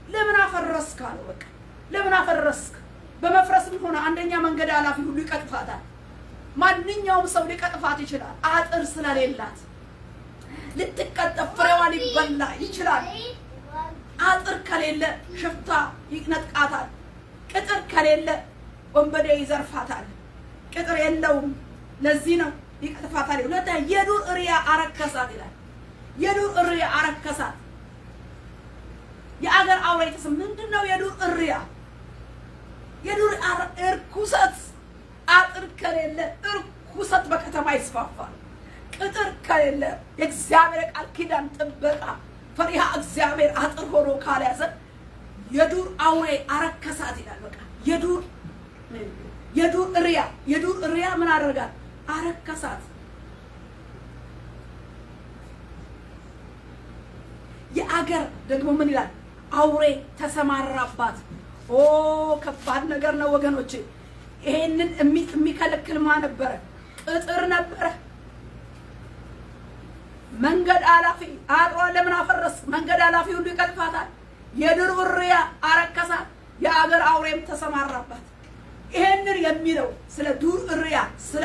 ለምን አፈረስክ አለው። በቃ ለምን አፈረስክ? በመፍረስም ሆነ አንደኛ መንገድ አላፊ ሁሉ ይቀጥፋታል። ማንኛውም ሰው ሊቀጥፋት ይችላል። አጥር ስለሌላት ልትቀጠፍ ፍሬዋ ሊበላ ይችላል። አጥር ከሌለ ሽፍታ ይነጥቃታል። ቅጥር ከሌለ ወንበዴ ይዘርፋታል። ቅጥር የለውም። ለዚህ ነው ይቀጥፋታል። ሁለተኛ የዱር እርያ አረከሳት ይላል። የዱር እርያ አረከሳት። የአገር አውሬ ተስም ምንድነው? የዱር እርያ የዱር እርኩሰት። አጥር ከሌለ እርኩሰት በከተማ ይስፋፋል። ቅጥር ከሌለ የእግዚአብሔር ቃል ኪዳን ጥበቃ ፈሪሃ እግዚአብሔር አጥር ሆኖ ካልያዘ የዱር አውሬ አረከሳት ይላል። በቃ የዱር እርያ ምን አደረጋት? አረከሳት። የአገር ደግሞ ምን ይላል? አውሬ ተሰማራባት። ኦ ከባድ ነገር ነው ወገኖቼ። ይሄንን የሚከለክል ማን ነበረ? ቅጥር ነበረ። መንገድ አላፊ አጥሯን ለምን አፈረስ? መንገድ አላፊ ሁሉ ይቀጥፋታል። የዱር እርያ አረከሳት፣ የአገር አውሬም ተሰማራባት። ይሄንን የሚለው ስለ ዱር እርያ፣ ስለ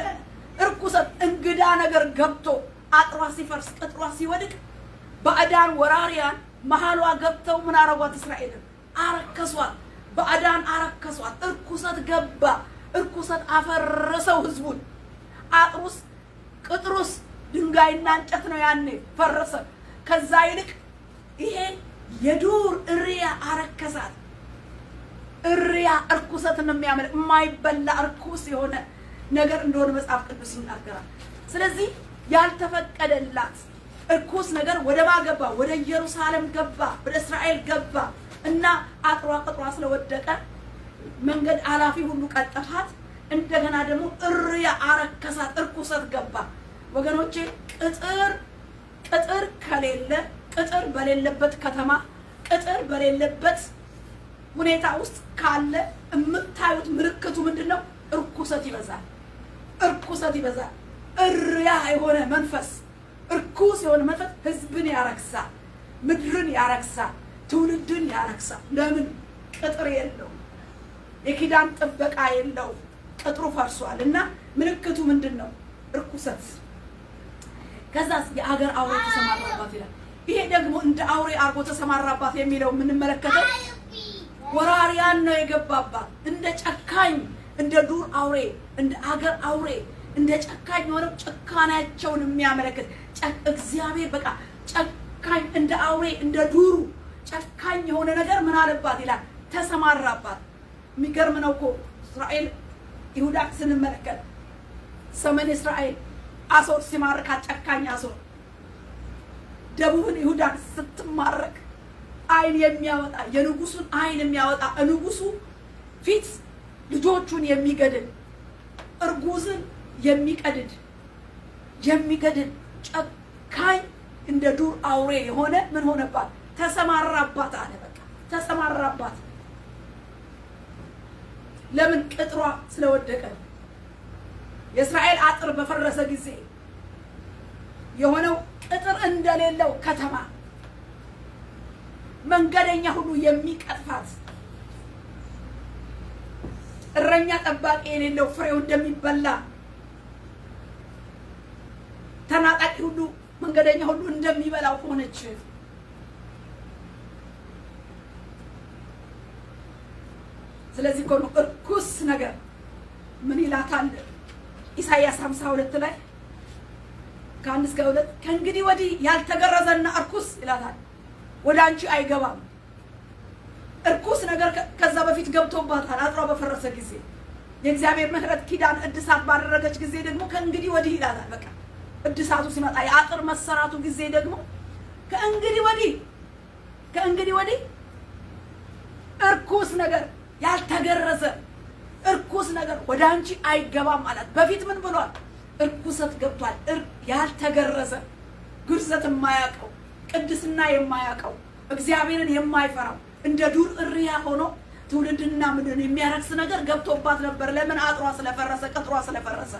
እርኩሰት እንግዳ ነገር ገብቶ አጥሯ ሲፈርስ፣ ቅጥሯ ሲወድቅ ባዕዳን ወራሪያን መሃሏ ገብተው ምን አረጓት? እስራኤልን አረከሷት። ባዕዳን አረከሷት። እርኩሰት ገባ። እርኩሰት አፈረሰው ህዝቡን። አጥሩስ ቅጥሩስ ድንጋይና እንጨት ነው፣ ያኔ ፈረሰ። ከዛ ይልቅ ይሄ የዱር እርያ አረከሳት። እርያ እርኩሰትን የሚያመለክ የማይበላ እርኩስ የሆነ ነገር እንደሆነ መጽሐፍ ቅዱስ ይናገራል። ስለዚህ ያልተፈቀደላት እርኩስ ነገር ወደ ማገባ ወደ ኢየሩሳሌም ገባ፣ ወደ እስራኤል ገባ እና አጥሯ ቅጥሯ ስለወደቀ መንገድ አላፊ ሁሉ ቀጠፋት። እንደገና ደግሞ እርያ አረከሳት፣ እርኩሰት ገባ። ወገኖቼ ቅጥር ከሌለ፣ ቅጥር በሌለበት ከተማ፣ ቅጥር በሌለበት ሁኔታ ውስጥ ካለ የምታዩት ምልክቱ ምንድነው? እርኩሰት ይበዛል። እርኩሰት ይበዛል። እርያ የሆነ መንፈስ፣ እርኩስ የሆነ መንፈስ ህዝብን ያረክሳል፣ ምድርን ያረክሳል፣ ትውልድን ያረክሳል። ለምን? ቅጥር የለው፣ የኪዳን ጥበቃ የለው፣ ቅጥሩ ፈርሷል። እና ምልክቱ ምንድነው? እርኩሰት። ከዛስ የአገር አውሬ ተሰማራባት ይላል። ይሄ ደግሞ እንደ አውሬ አርጎ ተሰማራባት የሚለው የምንመለከተው ወራሪያን ነው የገባባት። እንደ ጨካኝ፣ እንደ ዱር አውሬ፣ እንደ አገር አውሬ፣ እንደ ጨካኝ የሆነው ጭካኔያቸውን የሚያመለክት እግዚአብሔር በቃ ጨካኝ፣ እንደ አውሬ፣ እንደ ዱሩ ጨካኝ የሆነ ነገር ምን አለባት ይላል? ተሰማራባት። የሚገርም ነው እኮ እስራኤል ይሁዳ ስንመለከት ሰሜን እስራኤል አሶር ሲማርካት ጨካኝ አሶር፣ ደቡብን ይሁዳን ስትማረክ አይን የሚያወጣ የንጉሱን አይን የሚያወጣ ንጉሱ ፊት ልጆቹን የሚገድል እርጉዝን የሚቀድድ ጨካኝ እንደ ዱር አውሬ የሆነ ምን ሆነባት? ተሰማራባት አለ። በቃ ተሰማራባት። ለምን? ቅጥሯ ስለወደቀ። የእስራኤል አጥር በፈረሰ ጊዜ የሆነው ቅጥር እንደሌለው ከተማ፣ መንገደኛ ሁሉ የሚቀጥፋት፣ እረኛ ጠባቂ የሌለው ፍሬው እንደሚበላ፣ ተናጣቂ ሁሉ መንገደኛ ሁሉ እንደሚበላው ሆነች። ስለዚህ ኮኑ እርኩስ ነገር ምን ይላታል? ኢሳይያስ 52 ላይ ከ1 እስከ 2 ከእንግዲህ ወዲህ ያልተገረዘና እርኩስ ይላታል ወደ አንቺ አይገባም። እርኩስ ነገር ከዛ በፊት ገብቶባታል። አጥሯ በፈረሰ ጊዜ የእግዚአብሔር ምሕረት ኪዳን እድሳት ባደረገች ጊዜ ደግሞ ከእንግዲህ ወዲህ ይላታል። በቃ እድሳቱ ሲመጣ የአጥር መሰራቱ ጊዜ ደግሞ ከእንግዲህ ወዲህ እርኩስ ነገር፣ ያልተገረዘ እርኩስ ነገር ወደ አንቺ አይገባም አላት። በፊት ምን ብሏል? እርኩሰት ገብቷል። ያልተገረዘ፣ ግርዘት የማያውቀው፣ ቅድስና የማያውቀው፣ እግዚአብሔርን የማይፈራው እንደ ዱር እርያ ሆኖ ትውልድና ምድርን የሚያረክስ ነገር ገብቶባት ነበር። ለምን? አጥሯ ስለፈረሰ፣ ቅጥሯ ስለፈረሰ፣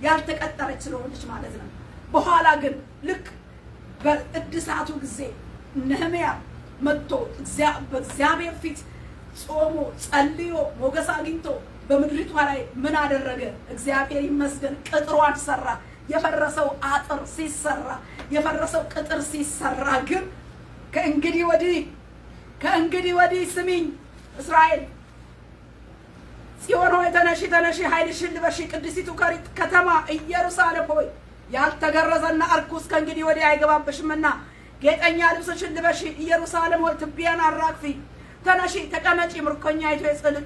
ያልተቀጠረች ስለሆነች ማለት ነው። በኋላ ግን ልክ በእድሳቱ ጊዜ ነህምያ መጥቶ በእግዚአብሔር ፊት ጾሞ ጸልዮ ሞገስ አግኝቶ በምድሪቷ ላይ ምን አደረገ? እግዚአብሔር ይመስገን ቅጥሯን ሰራ። የፈረሰው አጥር ሲሰራ፣ የፈረሰው ቅጥር ሲሰራ ግን ከእንግዲህ ወዲህ ስሚኝ እስራኤል፣ ጽዮን ሆይ ተነሺ ተነሺ፣ ኃይልሽን ልበሺ፣ ቅድስቲቱ ከተማ ኢየሩሳሌም ሆይ ያልተገረዘና እርኩስ ከእንግዲህ ወዲህ አይገባብሽምና ጌጠኛ ልብስሽን ልበሺ፣ ኢየሩሳሌም ሆይ ትቢያን አራግፊ፣ ተነሺ ተቀመጪ፣ ምርኮኛይቱ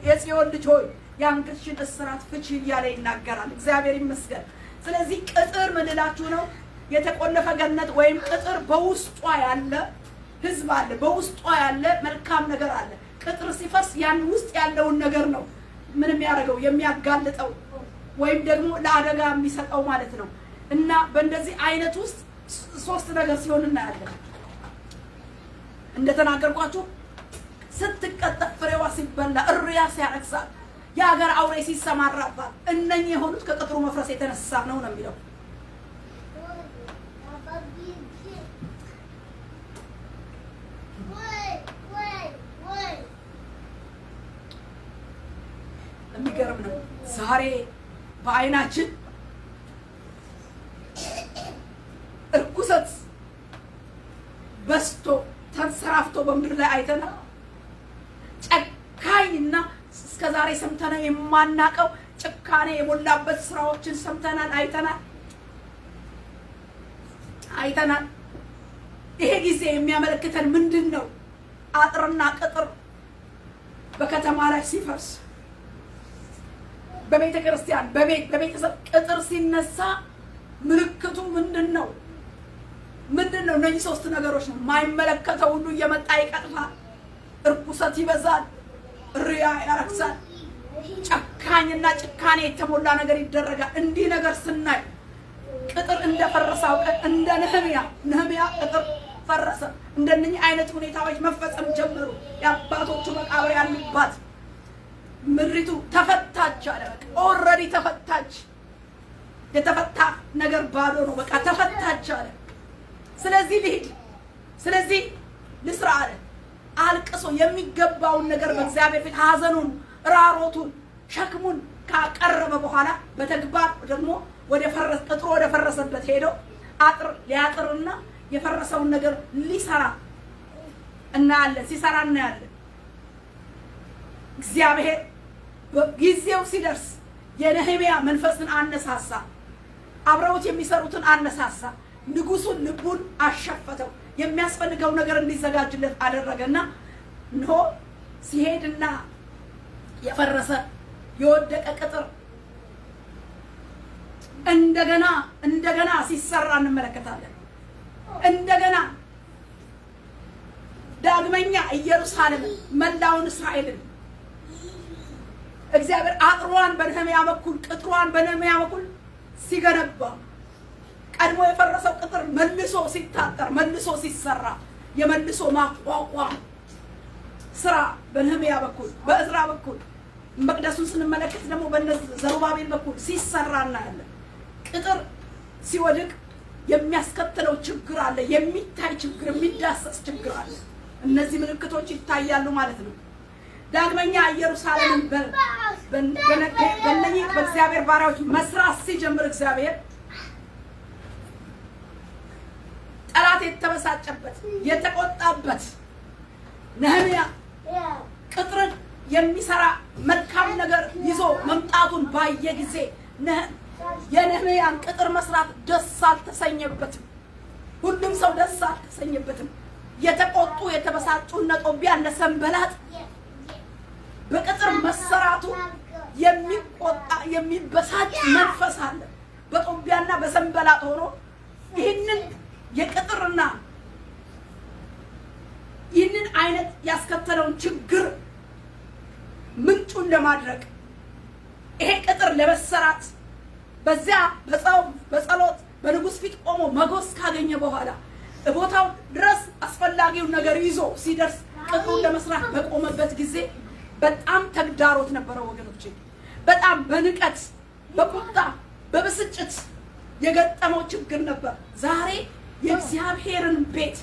የጽዮን ልጅ ሆይ የአንገትሽን እስራት ፍቺ እያለ ይናገራል። እግዚአብሔር ይመስገን። ስለዚህ ቅጥር ምን እላችሁ ነው? የተቆለፈ ገነት ወይም ቅጥር በውስጧ ያለ ህዝብ አለ፣ በውስጧ ያለ መልካም ነገር አለ። ቅጥር ሲፈርስ ያን ውስጥ ያለውን ነገር ነው ምን የሚያደርገው? የሚያጋልጠው ወይም ደግሞ ለአደጋ የሚሰጠው ማለት ነው። እና በእንደዚህ አይነት ውስጥ ሶስት ነገር ሲሆን እናያለን። እንደተናገርኳችሁ ስትቀጠፍ፣ ፍሬዋ ሲበላ፣ እርያ ሲያረክሳት፣ የሀገር አውሬ ሲሰማራባት፣ እነኚህ የሆኑት ከቅጥሩ መፍረስ የተነሳ ነው የሚለው። የሚገርም ነው። ዛሬ በአይናችን እርኩሰት በስቶ ተንሰራፍቶ በምድር ላይ አይተናል። ጨካኝና እስከዛሬ ሰምተነው የማናቀው ጭካኔ የሞላበት ስራዎችን ሰምተናል፣ አይተናል። ይሄ ጊዜ የሚያመለክተን ምንድን ነው? አጥርና ቅጥር በከተማ ላይ ሲፈርስ፣ በቤተ ክርስቲያን በቤተሰብ ቅጥር ሲነሳ ምልክቱ ምንድን ነው? እነዚህ ሶስት ነገሮች ነው። የማይመለከተው ሁሉ እየመጣ ይቀጥፋል፣ እርኩሰት ይበዛል፣ ሪያ ያረክሳል፣ ጨካኝና ጭካኔ የተሞላ ነገር ይደረጋል። እንዲህ ነገር ስናይ ቅጥር እንደፈረሰው እንደ ነህምያ ቅጥር ፈረሰ። እንደነኚህ አይነት ሁኔታዎች መፈጸም ጀመሩ። የአባቶቹ መቃብር ያሉባት ምድሪቱ ተፈታች አለ። ኦልሬዲ ተፈታች። የተፈታ ነገር ባዶ ነው። በቃ ተፈታች አለ። ስለዚህ ልሂድ፣ ስለዚህ ልስራ አለ። አልቅሶ የሚገባውን ነገር በእግዚአብሔር ፊት ሐዘኑን፣ ራሮቱን፣ ሸክሙን ካቀረበ በኋላ በተግባር ደግሞ ቅጥሩ ወደ ፈረሰበት ሄዶ አጥር ሊያጥርና የፈረሰውን ነገር ሊሰራ እናያለን። ሲሰራ እናያለን። እግዚአብሔር ጊዜው ሲደርስ የነህምያ መንፈስን አነሳሳ፣ አብረውት የሚሰሩትን አነሳሳ። ንጉሱን ልቡን አሸፈተው፣ የሚያስፈልገው ነገር እንዲዘጋጅለት አደረገና እንሆ ሲሄድና የፈረሰ የወደቀ ቅጥር እንደገና ሲሰራ እንመለከታለን። እንደገና ዳግመኛ ኢየሩሳሌምን መላውን እስራኤልን እግዚአብሔር አጥሯን በነህምያ በኩል ቅጥሯን በነህምያ በኩል ሲገነባ ቀድሞ የፈረሰው ቅጥር መልሶ ሲታጠር መልሶ ሲሰራ የመልሶ ማቋቋም ስራ በነህምያ በኩል በእዝራ በኩል መቅደሱን ስንመለከት ደግሞ በዘሩባቤል በኩል ሲሰራ እናያለን። ቅጥር ሲወድቅ የሚያስከትለው ችግር አለ። የሚታይ ችግር፣ የሚዳሰስ ችግር አለ። እነዚህ ምልክቶች ይታያሉ ማለት ነው። ዳግመኛ ኢየሩሳሌምን በእነኚህ በእግዚአብሔር ባሪያዎች መስራት ሲጀምር እግዚአብሔር ጠላት የተበሳጨበት የተቆጣበት ነህምያ ቅጥርን የሚሰራ መልካም ነገር ይዞ መምጣቱን ባየ ጊዜ የነህምያን ቅጥር መስራት ደስ አልተሰኘበትም። ሁሉም ሰው ደስ አልተሰኘበትም። የተቆጡ የተበሳጩ እነ ጦቢያ እነ ሰንበላጥ በቅጥር መሰራቱ የሚቆጣ የሚበሳጭ መንፈስ አለ በጦቢያና በሰንበላጥ ሆኖ ይህንን የቅጥርና ይህንን አይነት ያስከተለውን ችግር ምንጩን ለማድረግ ይሄ ቅጥር ለመሰራት በዚያ በጾም በጸሎት በንጉስ ፊት ቆሞ መጎስ ካገኘ በኋላ ቦታው ድረስ አስፈላጊውን ነገር ይዞ ሲደርስ ቅጥሩን ለመስራት በቆመበት ጊዜ በጣም ተግዳሮት ነበረው ወገኖቼ። በጣም በንቀት በቁጣ በብስጭት የገጠመው ችግር ነበር። ዛሬ የእግዚአብሔርን ቤት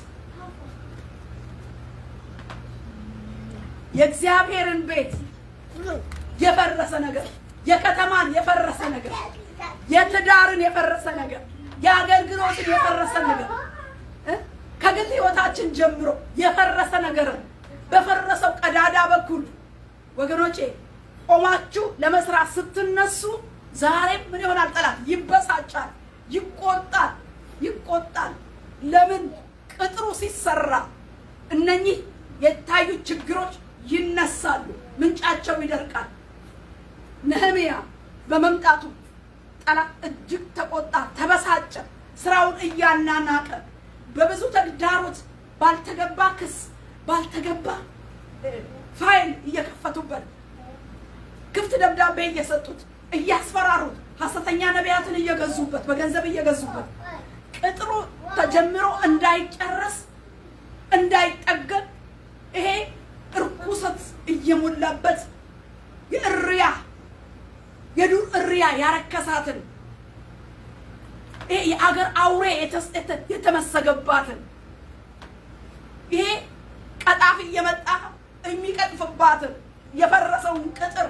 የፈረሰ ነገር፣ የከተማን የፈረሰ ነገር፣ የትዳርን የፈረሰ ነገር፣ የአገልግሎትን የፈረሰ ነገር፣ ከግል ህይወታችን ጀምሮ የፈረሰ ነገር በፈረሰው ቀዳዳ በኩል ወገኖቼ ቆማችሁ ለመስራት ስትነሱ ዛሬም ምን ይሆናል? ጠላት ይበሳጫል፣ ይቆጣል። ለምን? ቅጥሩ ሲሰራ እነኚህ የታዩ ችግሮች ይነሳሉ፣ ምንጫቸው ይደርቃል። ነህምያ በመምጣቱ ጠላት እጅግ ተቆጣ፣ ተበሳጨ። ስራውን እያናናቀ በብዙ ተግዳሮት ባልተገባ ክስ ባልተገባ ፋይል እየከፈቱበት ክፍት ደብዳቤ እየሰጡት እያስፈራሩት ሐሰተኛ ነቢያትን እየገዙበት በገንዘብ እየገዙበት ቅጥሩ ተጀምሮ እንዳይጨረስ እንዳይጠገን ይሄ እርኩሰት እየሞላበት የዱር እሪያ ያረከሳትን ይሄ የአገር አውሬ የተመሰገባትን ይሄ ቀጣፊ እየመጣ የሚቀጥፍባትን የፈረሰውን ቅጥር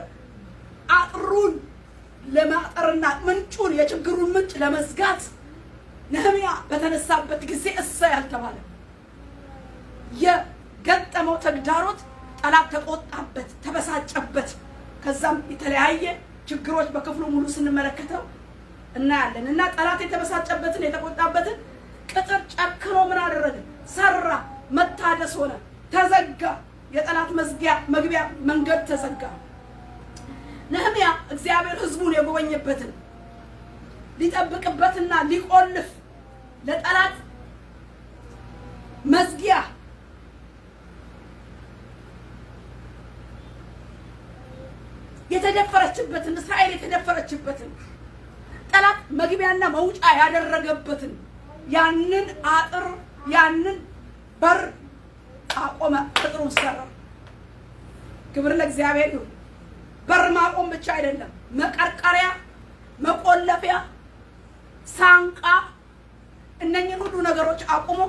አጥሩን ለማጠርና ምንጩን የችግሩን ምንጭ ለመዝጋት ነህምያ በተነሳበት ጊዜ እሰይ ያልተባለ የገጠመው ተግዳሮት ጠላት ተቆጣበት፣ ተበሳጨበት። ከዛም የተለያየ ችግሮች በክፍሉ ሙሉ ስንመለከተው እናያለን። እና ጠላት የተበሳጨበትን የተቆጣበትን ቅጥር ጨክኖ ምን አደረገ? ሰራ። መታደስ ሆነ። ተዘጋ። የጠላት መግቢያ መንገድ ተዘጋ። ነህምያ እግዚአብሔር ሕዝቡን የጎበኘበትን ሊጠብቅበትና ሊቆልፍ ለጠላት መዝጊያ የተደፈረችበትን እስራኤል የተደፈረችበትን ጠላት መግቢያና መውጫ ያደረገበትን ያንን አጥር ያንን በር አቆመ። ቅጥሩን ሰራ። ክብር ለእግዚአብሔር ይሁን። በር ማቆም ብቻ አይደለም፣ መቀርቀሪያ፣ መቆለፊያ፣ ሳንቃ እነኚህን ሁሉ ነገሮች አቁሞ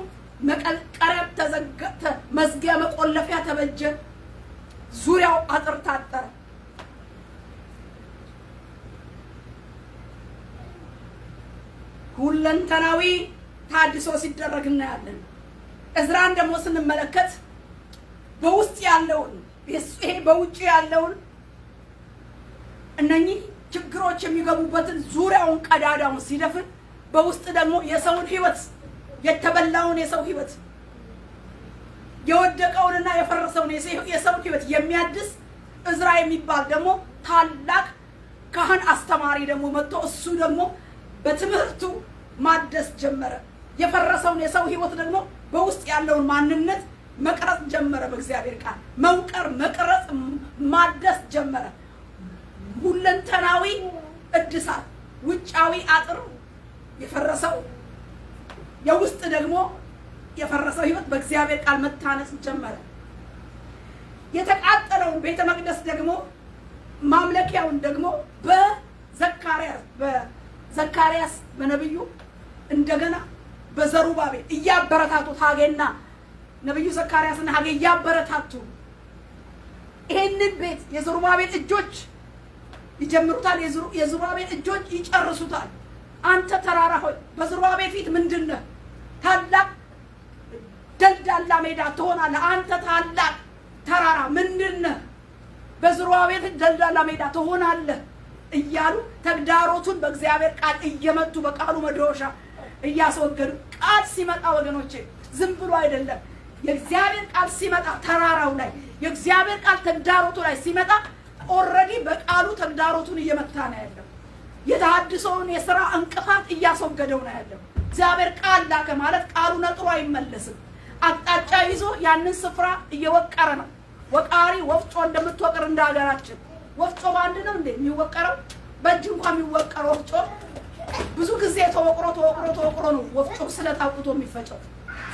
መቀርቀሪያ ተዘጋተ፣ መዝጊያ መቆለፊያ ተበጀ፣ ዙሪያው አጥር ታጠረ። ሁለንተናዊ ታድሶ ሲደረግ እናያለን። እዝራን ደግሞ ስንመለከት በውስጥ ያለውን ይሄ በውጭ ያለውን እነኚህ ችግሮች የሚገቡበትን ዙሪያውን ቀዳዳውን ሲደፍን በውስጥ ደግሞ የሰውን ሕይወት የተበላውን የሰው ሕይወት የወደቀውንና የፈረሰውን የሰውን ሕይወት የሚያድስ እዝራ የሚባል ደግሞ ታላቅ ካህን አስተማሪ ደግሞ መጥቶ እሱ ደግሞ በትምህርቱ ማደስ ጀመረ። የፈረሰውን የሰው ሕይወት ደግሞ በውስጥ ያለውን ማንነት መቅረጽ ጀመረ። በእግዚአብሔር ቃል መውቀር፣ መቅረጽ፣ ማደስ ጀመረ። ሁለንተናዊ እድሳት፣ ውጫዊ አጥር የፈረሰው የውስጥ ደግሞ የፈረሰው ሕይወት በእግዚአብሔር ቃል መታነጽ ጀመረ። የተቃጠለውን ቤተ መቅደስ ደግሞ ማምለኪያውን ደግሞ በዘካርያስ በነብዩ እንደገና በዘሩባቤል እያበረታቱት ሀጌና ነብዩ ዘካርያስና ሀጌ እያበረታቱ ይሄንን ቤት የዘሩባቤል እጆች ይጀምሩታል፣ የዘሩባቤል እጆች ይጨርሱታል። አንተ ተራራ ሆይ በዘሩባቤል ፊት ምንድነህ? ታላቅ ደልዳላ ሜዳ ትሆናለህ። አንተ ታላቅ ተራራ ምንድነህ? በዘሩባቤል ፊት ደልዳላ ሜዳ ትሆናለህ እያሉ ተግዳሮቱን በእግዚአብሔር ቃል እየመቱ በቃሉ መድረሻ እያስወገዱ ቃል ሲመጣ ወገኖቼ ዝም ብሎ አይደለም። የእግዚአብሔር ቃል ሲመጣ ተራራው ላይ የእግዚአብሔር ቃል ተግዳሮቱ ላይ ሲመጣ ኦልሬዲ በቃሉ ተግዳሮቱን እየመታ ነው ያለው። የተሐድሶውን የሥራ እንቅፋት እያስወገደው ነው ያለው። እግዚአብሔር ቃል ላከ ማለት ቃሉ ነጥሮ አይመለስም። አቅጣጫ ይዞ ያንን ስፍራ እየወቀረ ነው። ወቃሪ ወፍጮ እንደምትወቅር እንደ ሀገራችን ወፍጮ ባንድ ነው እንዴ የሚወቀረው? በእጅ እንኳን የሚወቀር ወፍጮ ብዙ ጊዜ ተወቅሮ ነው ወፍጮ ስለታውቁቶ የሚፈጨው።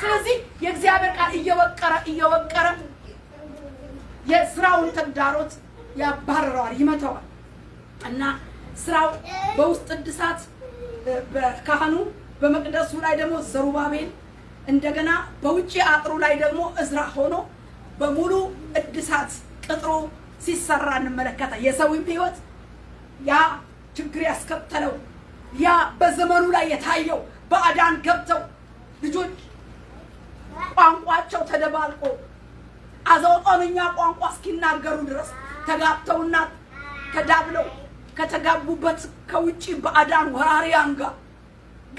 ስለዚህ የእግዚአብሔር ቃል እየወቀረ የስራውን ተግዳሮት ያባረረዋል፣ ይመታዋል። እና ስራው በውስጥ እድሳት በካህኑ በመቅደሱ ላይ ደግሞ ዘሩባቤል እንደገና በውጪ አጥሩ ላይ ደግሞ እዝራ ሆኖ በሙሉ እድሳት ቅጥሩ ሲሰራ እንመለከታ። የሰውም ሕይወት ያ ችግር ያስከተለው ያ በዘመኑ ላይ የታየው ባዕዳን ገብተው ልጆች ቋንቋቸው ተደባልቆ አዘውጦንኛ ቋንቋ እስኪናገሩ ድረስ ተጋብተውና ተዳብለው ከተጋቡበት ከውጪ ባዕዳን ወራሪያን ጋር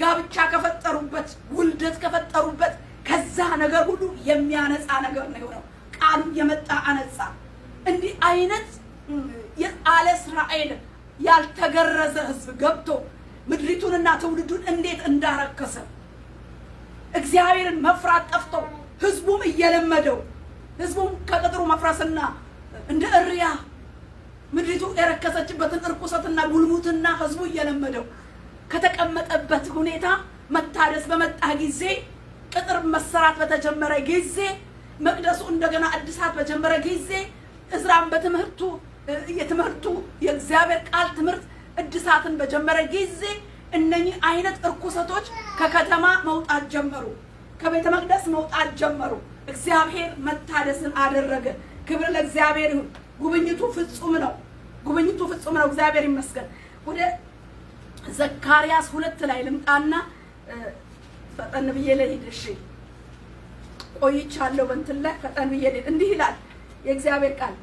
ጋብቻ ከፈጠሩበት ውልደት ከፈጠሩበት ከዛ ነገር ሁሉ የሚያነጻ ነገር ነው የሆነው። ቃሉ የመጣ አነጻ። እንዲህ አይነት የአለ እስራኤል ያልተገረዘ ሕዝብ ገብቶ ምድሪቱንና ትውልዱን እንዴት እንዳረከሰ እግዚአብሔርን መፍራት ጠፍቶ ሕዝቡም እየለመደው ሕዝቡም ከቅጥሩ መፍረስና እንደ እሪያ ምድሪቱ የረከሰችበትን እርኩሰትና ጉልሙትና ሕዝቡ እየለመደው ከተቀመጠበት ሁኔታ መታደስ በመጣ ጊዜ ቅጥር መሰራት በተጀመረ ጊዜ መቅደሱ እንደገና እድሳት በጀመረ ጊዜ እዝራም በትምህርቱ የእግዚአብሔር ቃል ትምህርት እድሳትን በጀመረ ጊዜ እነኚህ አይነት እርኩሰቶች ከከተማ መውጣት ጀመሩ፣ ከቤተ መቅደስ መውጣት ጀመሩ። እግዚአብሔር መታደስን አደረገ። ክብር ለእግዚአብሔር ይሁን። ጉብኝቱ ፍጹም ነው። ጉብኝቱ ፍጹም ነው። እግዚአብሔር ይመስገን። ወደ ዘካርያስ 2 ላይ ልምጣና ፈጠን ብዬ ልሂድ። እሺ ቆይቻለሁ በእንትን ላይ ፈጠን ብዬ ልሂድ። እንዲህ ይላል የእግዚአብሔር ቃል፣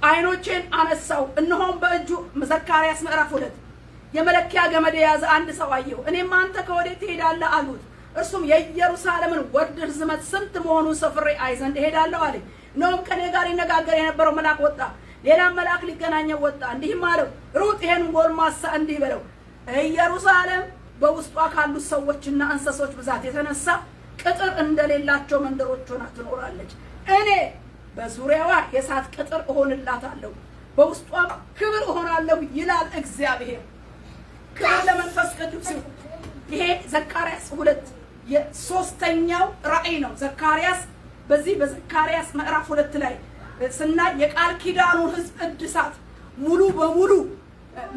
ዓይኖቼን አነሳው እነሆም በእጁ ዘካርያስ ምዕራፍ 2 የመለኪያ ገመድ የያዘ አንድ ሰው አየሁ። እኔም አንተ ከወዴት ትሄዳለህ አልሁት። እርሱም የኢየሩሳሌምን ወርድ ርዝመት ስንት መሆኑን ሰፍሬ አይ ዘንድ እሄዳለሁ አለኝ። እነሆም ከኔ ጋር ይነጋገር የነበረው መልአክ ወጣ፣ ሌላም መልአክ ሊገናኘው ወጣ። እንዲህም አለው፣ ሩጥ ይሄን ጎልማሳ እንዲህ በለው፣ ኢየሩሳሌም በውስጧ ካሉት ሰዎችና እንስሶች ብዛት የተነሳ ቅጥር እንደሌላቸው መንደሮች ሆና ትኖራለች። እኔ በዙሪያዋ የእሳት ቅጥር እሆንላታለሁ፣ በውስጧም ክብር እሆናለሁ ይላል እግዚአብሔር። ክብር ለመንፈስ ቅዱስ ይሁን። ይሄ ዘካርያስ 2 የሶስተኛው ራእይ ነው። ዘካርያስ በዚህ በዘካርያስ ምዕራፍ 2 ላይ ስናይ የቃል ኪዳኑን ሕዝብ እድሳት ሙሉ በሙሉ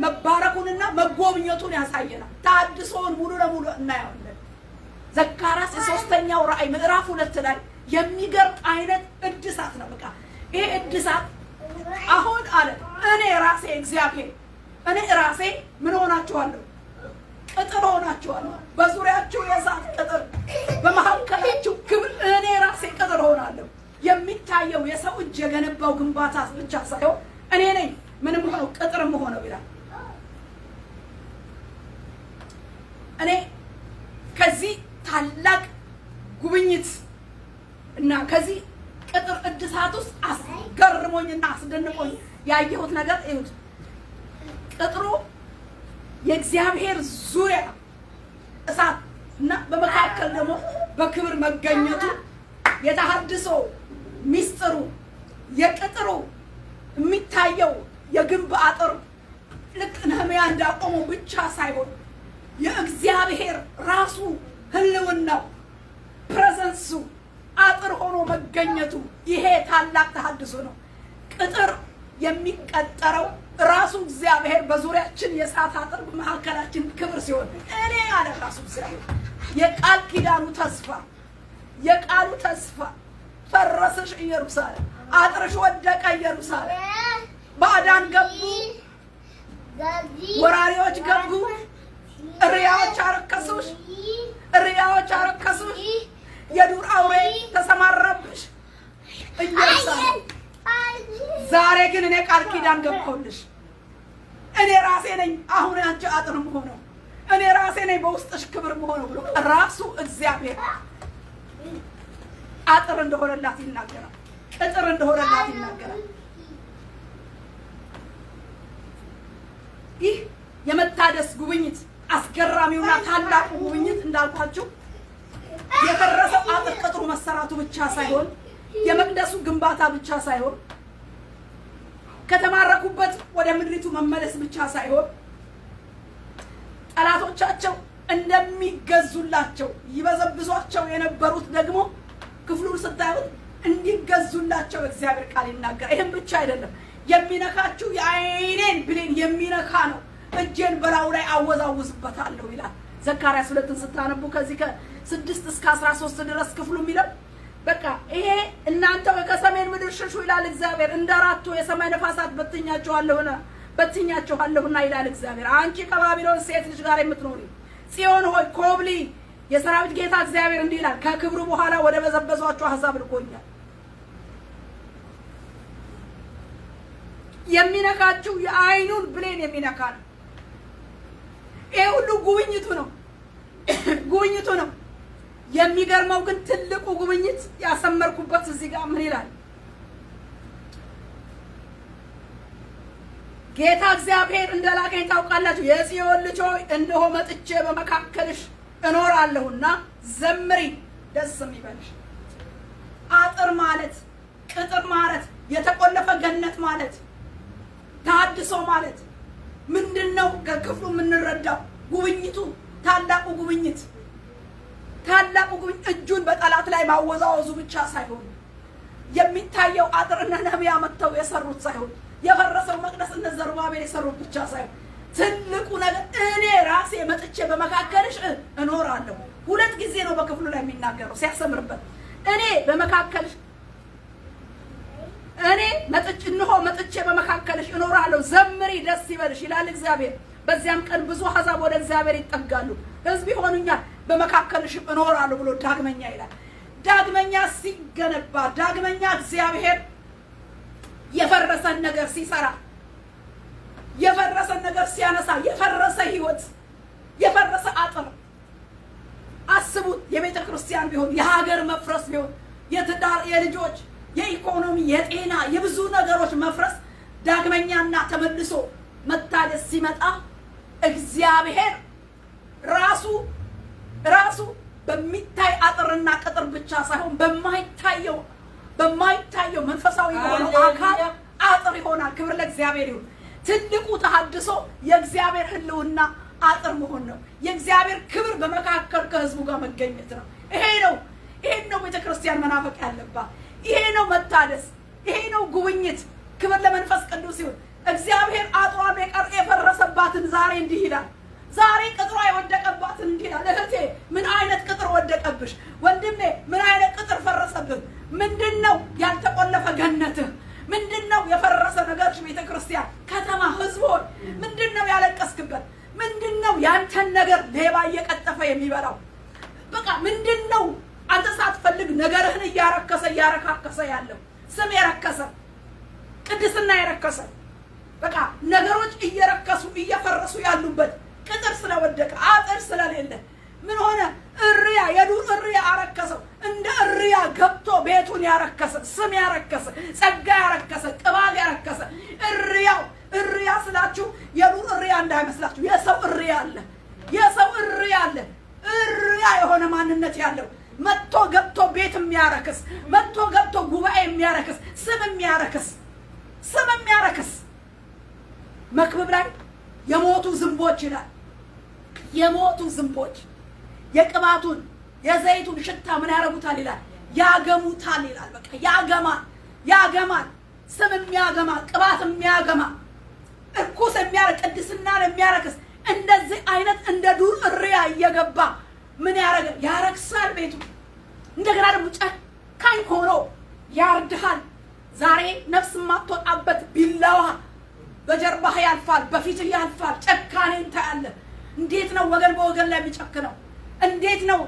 መባረኩንና መጎብኘቱን ያሳየናል። ታድሶውን ሙሉ ለሙሉ እናያለን። ዘካርያስ የሶስተኛው ራእይ ምዕራፍ 2 ላይ የሚገርም አይነት እድሳት ነው። በቃ ይሄ እድሳት አሁን አለ እኔ ራሴ እግዚአብሔር እኔ ራሴ ምን ሆናችኋለሁ? ቅጥር ሆናችኋለሁ። በዙሪያችሁ የእሳት ቅጥር፣ በመካከላችሁ ክብር። እኔ ራሴ ቅጥር ሆናለሁ። የሚታየው የሰው እጅ የገነባው ግንባታ ብቻ ሳይሆን እኔ ነኝ ምንም ሆነው ቅጥርም ሆነው ይላል። እኔ ከዚህ ታላቅ ጉብኝት እና ከዚህ ቅጥር እድሳት ውስጥ አስገርሞኝና አስደንቆኝ ያየሁት ነገር እዩት። ቅጥሩ የእግዚአብሔር ዙሪያ እሳት እና በመካከል ደግሞ በክብር መገኘቱ የተሐድሶ ሚስጥሩ የቅጥሩ የሚታየው የግንብ አጥር ልክ ነህምያ እንዳቆመው ብቻ ሳይሆን የእግዚአብሔር ራሱ ህልውናው ፕሬዘንሱ አጥር ሆኖ መገኘቱ ይሄ ታላቅ ተሐድሶ ነው። ቅጥር የሚቀጠረው ራሱ እግዚአብሔር በዙሪያችን የእሳት አጥር በመካከላችን ክብር ሲሆን እኔ አለ ራሱ እግዚአብሔር የቃል ኪዳኑ ተስፋ የቃሉ ተስፋ ፈረሰሽ ኢየሩሳሌም፣ አጥርሽ ወደቀ ኢየሩሳሌም። ባዕዳን ገቡ፣ ወራሪዎች ገቡ፣ እሪያዎች አረከሱሽ፣ እሪያዎች አረከሱሽ፣ የዱር አውሬ ተሰማራብሽ ኢየሩሳሌም። ዛሬ ግን እኔ ቃል ኪዳን ገባሁልሽ። እኔ ራሴ ነኝ አሁን አንቺ አጥር መሆነው፣ እኔ ራሴ ነኝ በውስጥሽ ክብር መሆነው ብሎ ራሱ እግዚአብሔር አጥር እንደሆነላት ይናገራል። ቅጥር እንደሆነላት ይናገራል። ይህ የመታደስ ጉብኝት አስገራሚውና ታላቁ ጉብኝት እንዳልኳችሁ የፈረሰው አጥር ቅጥሩ መሰራቱ ብቻ ሳይሆን የመቅደሱ ግንባታ ብቻ ሳይሆን ከተማረኩበት ወደ ምድሪቱ መመለስ ብቻ ሳይሆን ጠላቶቻቸው እንደሚገዙላቸው ይበዘብዟቸው የነበሩት ደግሞ ክፍሉን ስታዩት እንዲገዙላቸው እግዚአብሔር ቃል ይናገራል። ይሄን ብቻ አይደለም፣ የሚነካችሁ የዓይኔን ብሌን የሚነካ ነው፣ እጄን በላዩ ላይ አወዛውዝበታለሁ ይላል። ዘካርያስ 2ን ስታነቡ ከዚህ ከ6 እስከ 13 ድረስ ክፍሉ የሚለው በቃ ይሄ እናንተ ከሰሜን ምድር ሽሹ ይላል እግዚአብሔር። እንደራቱ የሰማይ ነፋሳት በትኛችኋለሁና ይላል እግዚአብሔር። አንቺ ከባቢሎን ሴት ልጅ ጋር የምትኖሪ ጽዮን ሆይ ኮብሊ፣ የሰራዊት ጌታ እግዚአብሔር እንዲህ ይላል፣ ከክብሩ በኋላ ወደ በዘበዟቸው አሕዛብ ልኮኛል። የሚነካችሁ የዓይኑን ብሌን የሚነካ ነው። ይሄ ሁሉ ጉብኝቱ ነው፣ ጉብኝቱ ነው። የሚገርመው ግን ትልቁ ጉብኝት ያሰመርኩበት እዚህ ጋር ምን ይላል? ጌታ እግዚአብሔር እንደላከኝ ታውቃላችሁ። የጽዮን ልጅ ሆይ እነሆ መጥቼ በመካከልሽ እኖራለሁና ዘምሪ፣ ደስ ይበልሽ። አጥር ማለት ቅጥር ማለት የተቆለፈ ገነት ማለት ታድሶ ማለት ምንድነው? ከክፍሉ የምንረዳው ጉብኝቱ ታላቁ ጉብኝት እጁን በጠላት ላይ ማወዛወዙ ብቻ ሳይሆን የሚታየው አጥርና ነህምያ መጥተው የሰሩት ሳይሆን የፈረሰው መቅደስ እነ ዘሩባቤል የሰሩት ብቻ ሳይሆን ትልቁ ነገር እኔ ራሴ መጥቼ በመካከልሽ እኖራለሁ። 2 ጊዜ ነው በክፍሉ ላይ የሚናገረው ሲያሰምርበት። እኔ በመካከልሽ እኔ መጥቼ በመካከልሽ እኖራለሁ፣ ዘምሪ ደስ ይበልሽ ይላል እግዚአብሔር። በዚያም ቀን ብዙ አሕዛብ ወደ እግዚአብሔር ይጠጋሉ፣ ሕዝብ ይሆኑኛል፣ በመካከልሽ እኖራለሁ ብሎ ዳግመኛ ይላል። ዳግመኛ ሲገነባ፣ ዳግመኛ እግዚአብሔር የፈረሰን ነገር ሲሰራ፣ የፈረሰን ነገር ሲያነሳ፣ የፈረሰ ህይወት፣ የፈረሰ አጥር አስቡት። የቤተ ክርስቲያን ቢሆን፣ የሀገር መፍረስ ቢሆን፣ የትዳር፣ የልጆች፣ የኢኮኖሚ፣ የጤና፣ የብዙ ነገሮች መፍረስ ዳግመኛና ተመልሶ መታደስ ሲመጣ እግዚአብሔር ራሱ በሚታይ አጥርና ቅጥር ብቻ ሳይሆን በማይታየው መንፈሳዊ የሆነው አካል አጥር ይሆናል። ክብር ለእግዚአብሔር ይሁን። ትልቁ ተሐድሶ የእግዚአብሔር ህልውና አጥር መሆን ነው። የእግዚአብሔር ክብር በመካከል ከህዝቡ ጋር መገኘት ነው። ይሄን ነው ቤተክርስቲያን መናፈቅ ያለባት። ይሄ ነው መታደስ፣ ይሄ ነው ጉብኝት። ክብር ለመንፈስ ቅዱስ ይሁን። እግዚአብሔር አጥሯን የፈረሰባትን ዛሬ እንዲህ ይላል። ዛሬ ቅጥሯ የወደቀባትን እንዲህ ይላል። እህቴ ምን አይነት ቅጥር ወደቀብሽ? ወንድሜ ምን አይነት ቅጥር ፈረሰብህ? ምንድነው ያልተቆለፈ ገነትህ? ምንድነው የፈረሰ ነገርሽ? ቤተክርስቲያን፣ ከተማ፣ ህዝቦች ምንድነው ያለቀስክበት? ምንድነው ያንተን ነገር ሌባ እየቀጠፈ የሚበላው? በቃ ምንድነው አንተ ሳትፈልግ ነገርህን እያረካከሰ ያለው? ስም የረከሰ፣ ቅድስና የረከሰ፣ በቃ ነገሮች እየፈረሱ ያሉበት ቅጥር ስለወደቀ፣ አጥር ስለሌለ ምን ሆነ? እርያ፣ የዱር እርያ አረከሰው። እንደ እርያ ገብቶ ቤቱን ያረከሰ፣ ስም ያረከሰ፣ ጸጋ ያረከሰ፣ ቅባት ያረከሰ እርያ ስላችሁ የዱር እርያ እንዳይመስላችሁ። የሰው እርያ አለ፣ የሰው እርያ አለ። እርያ የሆነ ማንነት ያለው መጥቶ ገብቶ ቤት የሚያረክስ፣ መጥቶ ገብቶ ጉባኤ የሚያረክስ፣ ስም የሚያረክስ መክብብ ላይ የሞቱ ዝንቦች ይላል። የሞቱ ዝንቦች የቅባቱን የዘይቱን ሽታ ምን ያረጉታል ይላል? ያገሙታል ይላል። በቃ ያገማል። ስም የሚያገማ፣ ቅባት የሚያገማ፣ እርኩስ የሚያረክ፣ ቅድስናን የሚያረክስ እንደዚህ አይነት እንደ ዱር እርያ እየገባ ምን ያረገ? ያረክሳል ቤቱ። እንደገና ደግሞ ጨካኝ ሆኖ ያርድሃል። ዛሬ ነፍስ የማትወጣበት ቢላዋ በጀርባህ ያልፋል፣ በፊትህ ያልፋል። ጨካኔን ታያለህ። እንዴት ነው ወገን በወገን ላይ የሚጨክነው? እንዴት ነው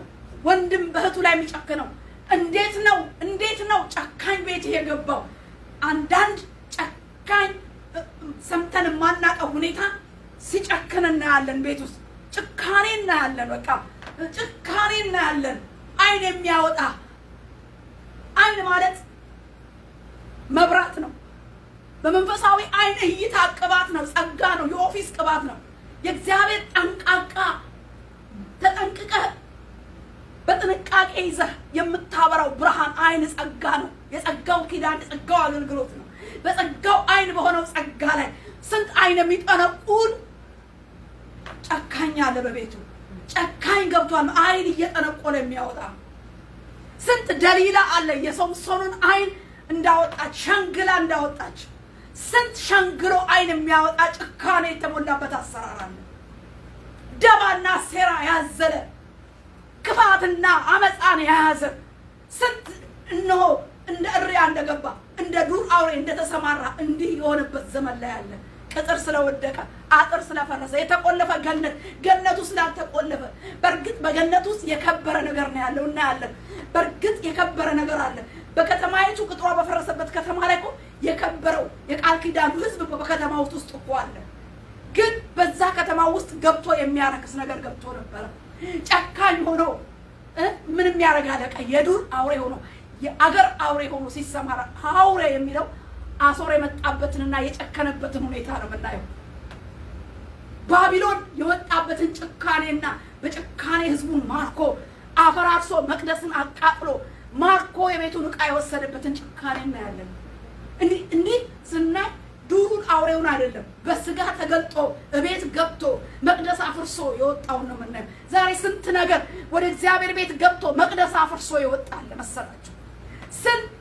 ወንድም በእህቱ ላይ የሚጨክነው? እንዴት ነው ጨካኝ ቤት የገባው? አንዳንድ ጨካኝ ሰምተን የማናውቀው ሁኔታ ሲጨክን እናያለን። ቤት ውስጥ ጭካኔ እናያለን። በቃ ጭካኔ እናያለን። አይን የሚያወጣ፣ አይን ማለት መብራት ነው። በመንፈሳዊ አይን እይታ ቅባት ነው፣ ጸጋ ነው፣ የኦፊስ ቅባት ነው። የእግዚአብሔር ጠንቃቃ ተጠንቅቀህ በጥንቃቄ ይዘህ የምታበራው ብርሃን አይን ጸጋ ነው። የጸጋው ኪዳን፣ የጸጋው አገልግሎት ነው። በጸጋው አይን በሆነው ጸጋ ላይ ስንት አይን የሚጠነቁል ጨካኝ አለ በቤቱ። ጨካኝ ገብቷል፣ አይን እየጠነቆለ የሚያወጣ። ስንት ደሊላ አለ የሶምሶንን አይን እንዳወጣች፣ ሸንግላ እንዳወጣች። ስንት ሸንግሎ አይን የሚያወጣ ጭካኔ የተሞላበት አሰራር አለ። ደባና ሴራ ያዘለ፣ ክፋትና አመፃን የያዘ ስንት እነሆ እንደ እርያ እንደገባ፣ እንደ ዱር አውሬ እንደተሰማራ እንዲህ የሆነበት ዘመን ላይ አለ። ቅጥር ስለወደቀ፣ አጥር ስለፈረሰ፣ የተቆለፈ ገነቱ ስላልተቆለፈ። በእርግጥ በገነቱ ውስጥ የከበረ ነገር ነው ያለው እናያለን። በእርግጥ የከበረ ነገር አለ። በከተማይቱ ቅጥሯ በፈረሰበት ከተማ ላይ እኮ የከበረው የቃል ኪዳኑ ሕዝብ በከተማ ውስጥ እኮ አለ። ግን በዛ ከተማ ውስጥ ገብቶ የሚያረክስ ነገር ገብቶ ነበረ። ጨካኝ ሆኖ ምንም ያረጋል። የዱር አውሬ ሆኖ የአገር አውሬ ሆኖ ሲሰማራ፣ አውሬ የሚለው አሶር የመጣበትንና የጨከነበትን ሁኔታ ነው የምናየው። ባቢሎን የወጣበትን ጭካኔና በጭካኔ ሕዝቡን ማርኮ አፈራርሶ መቅደስን አቃጥሎ ማርኮ የቤቱን ዕቃ የወሰደበትን ጭካኔ እናያለን። እንዲህ ስናይ ዱሩን አውሬውን አይደለም፣ በስጋ ተገልጦ እቤት ገብቶ መቅደስ አፍርሶ የወጣውን ነው የምናየው። ዛሬ ስንት ነገር ወደ እግዚአብሔር ቤት ገብቶ መቅደስ አፍርሶ ይወጣል መሰላችሁ?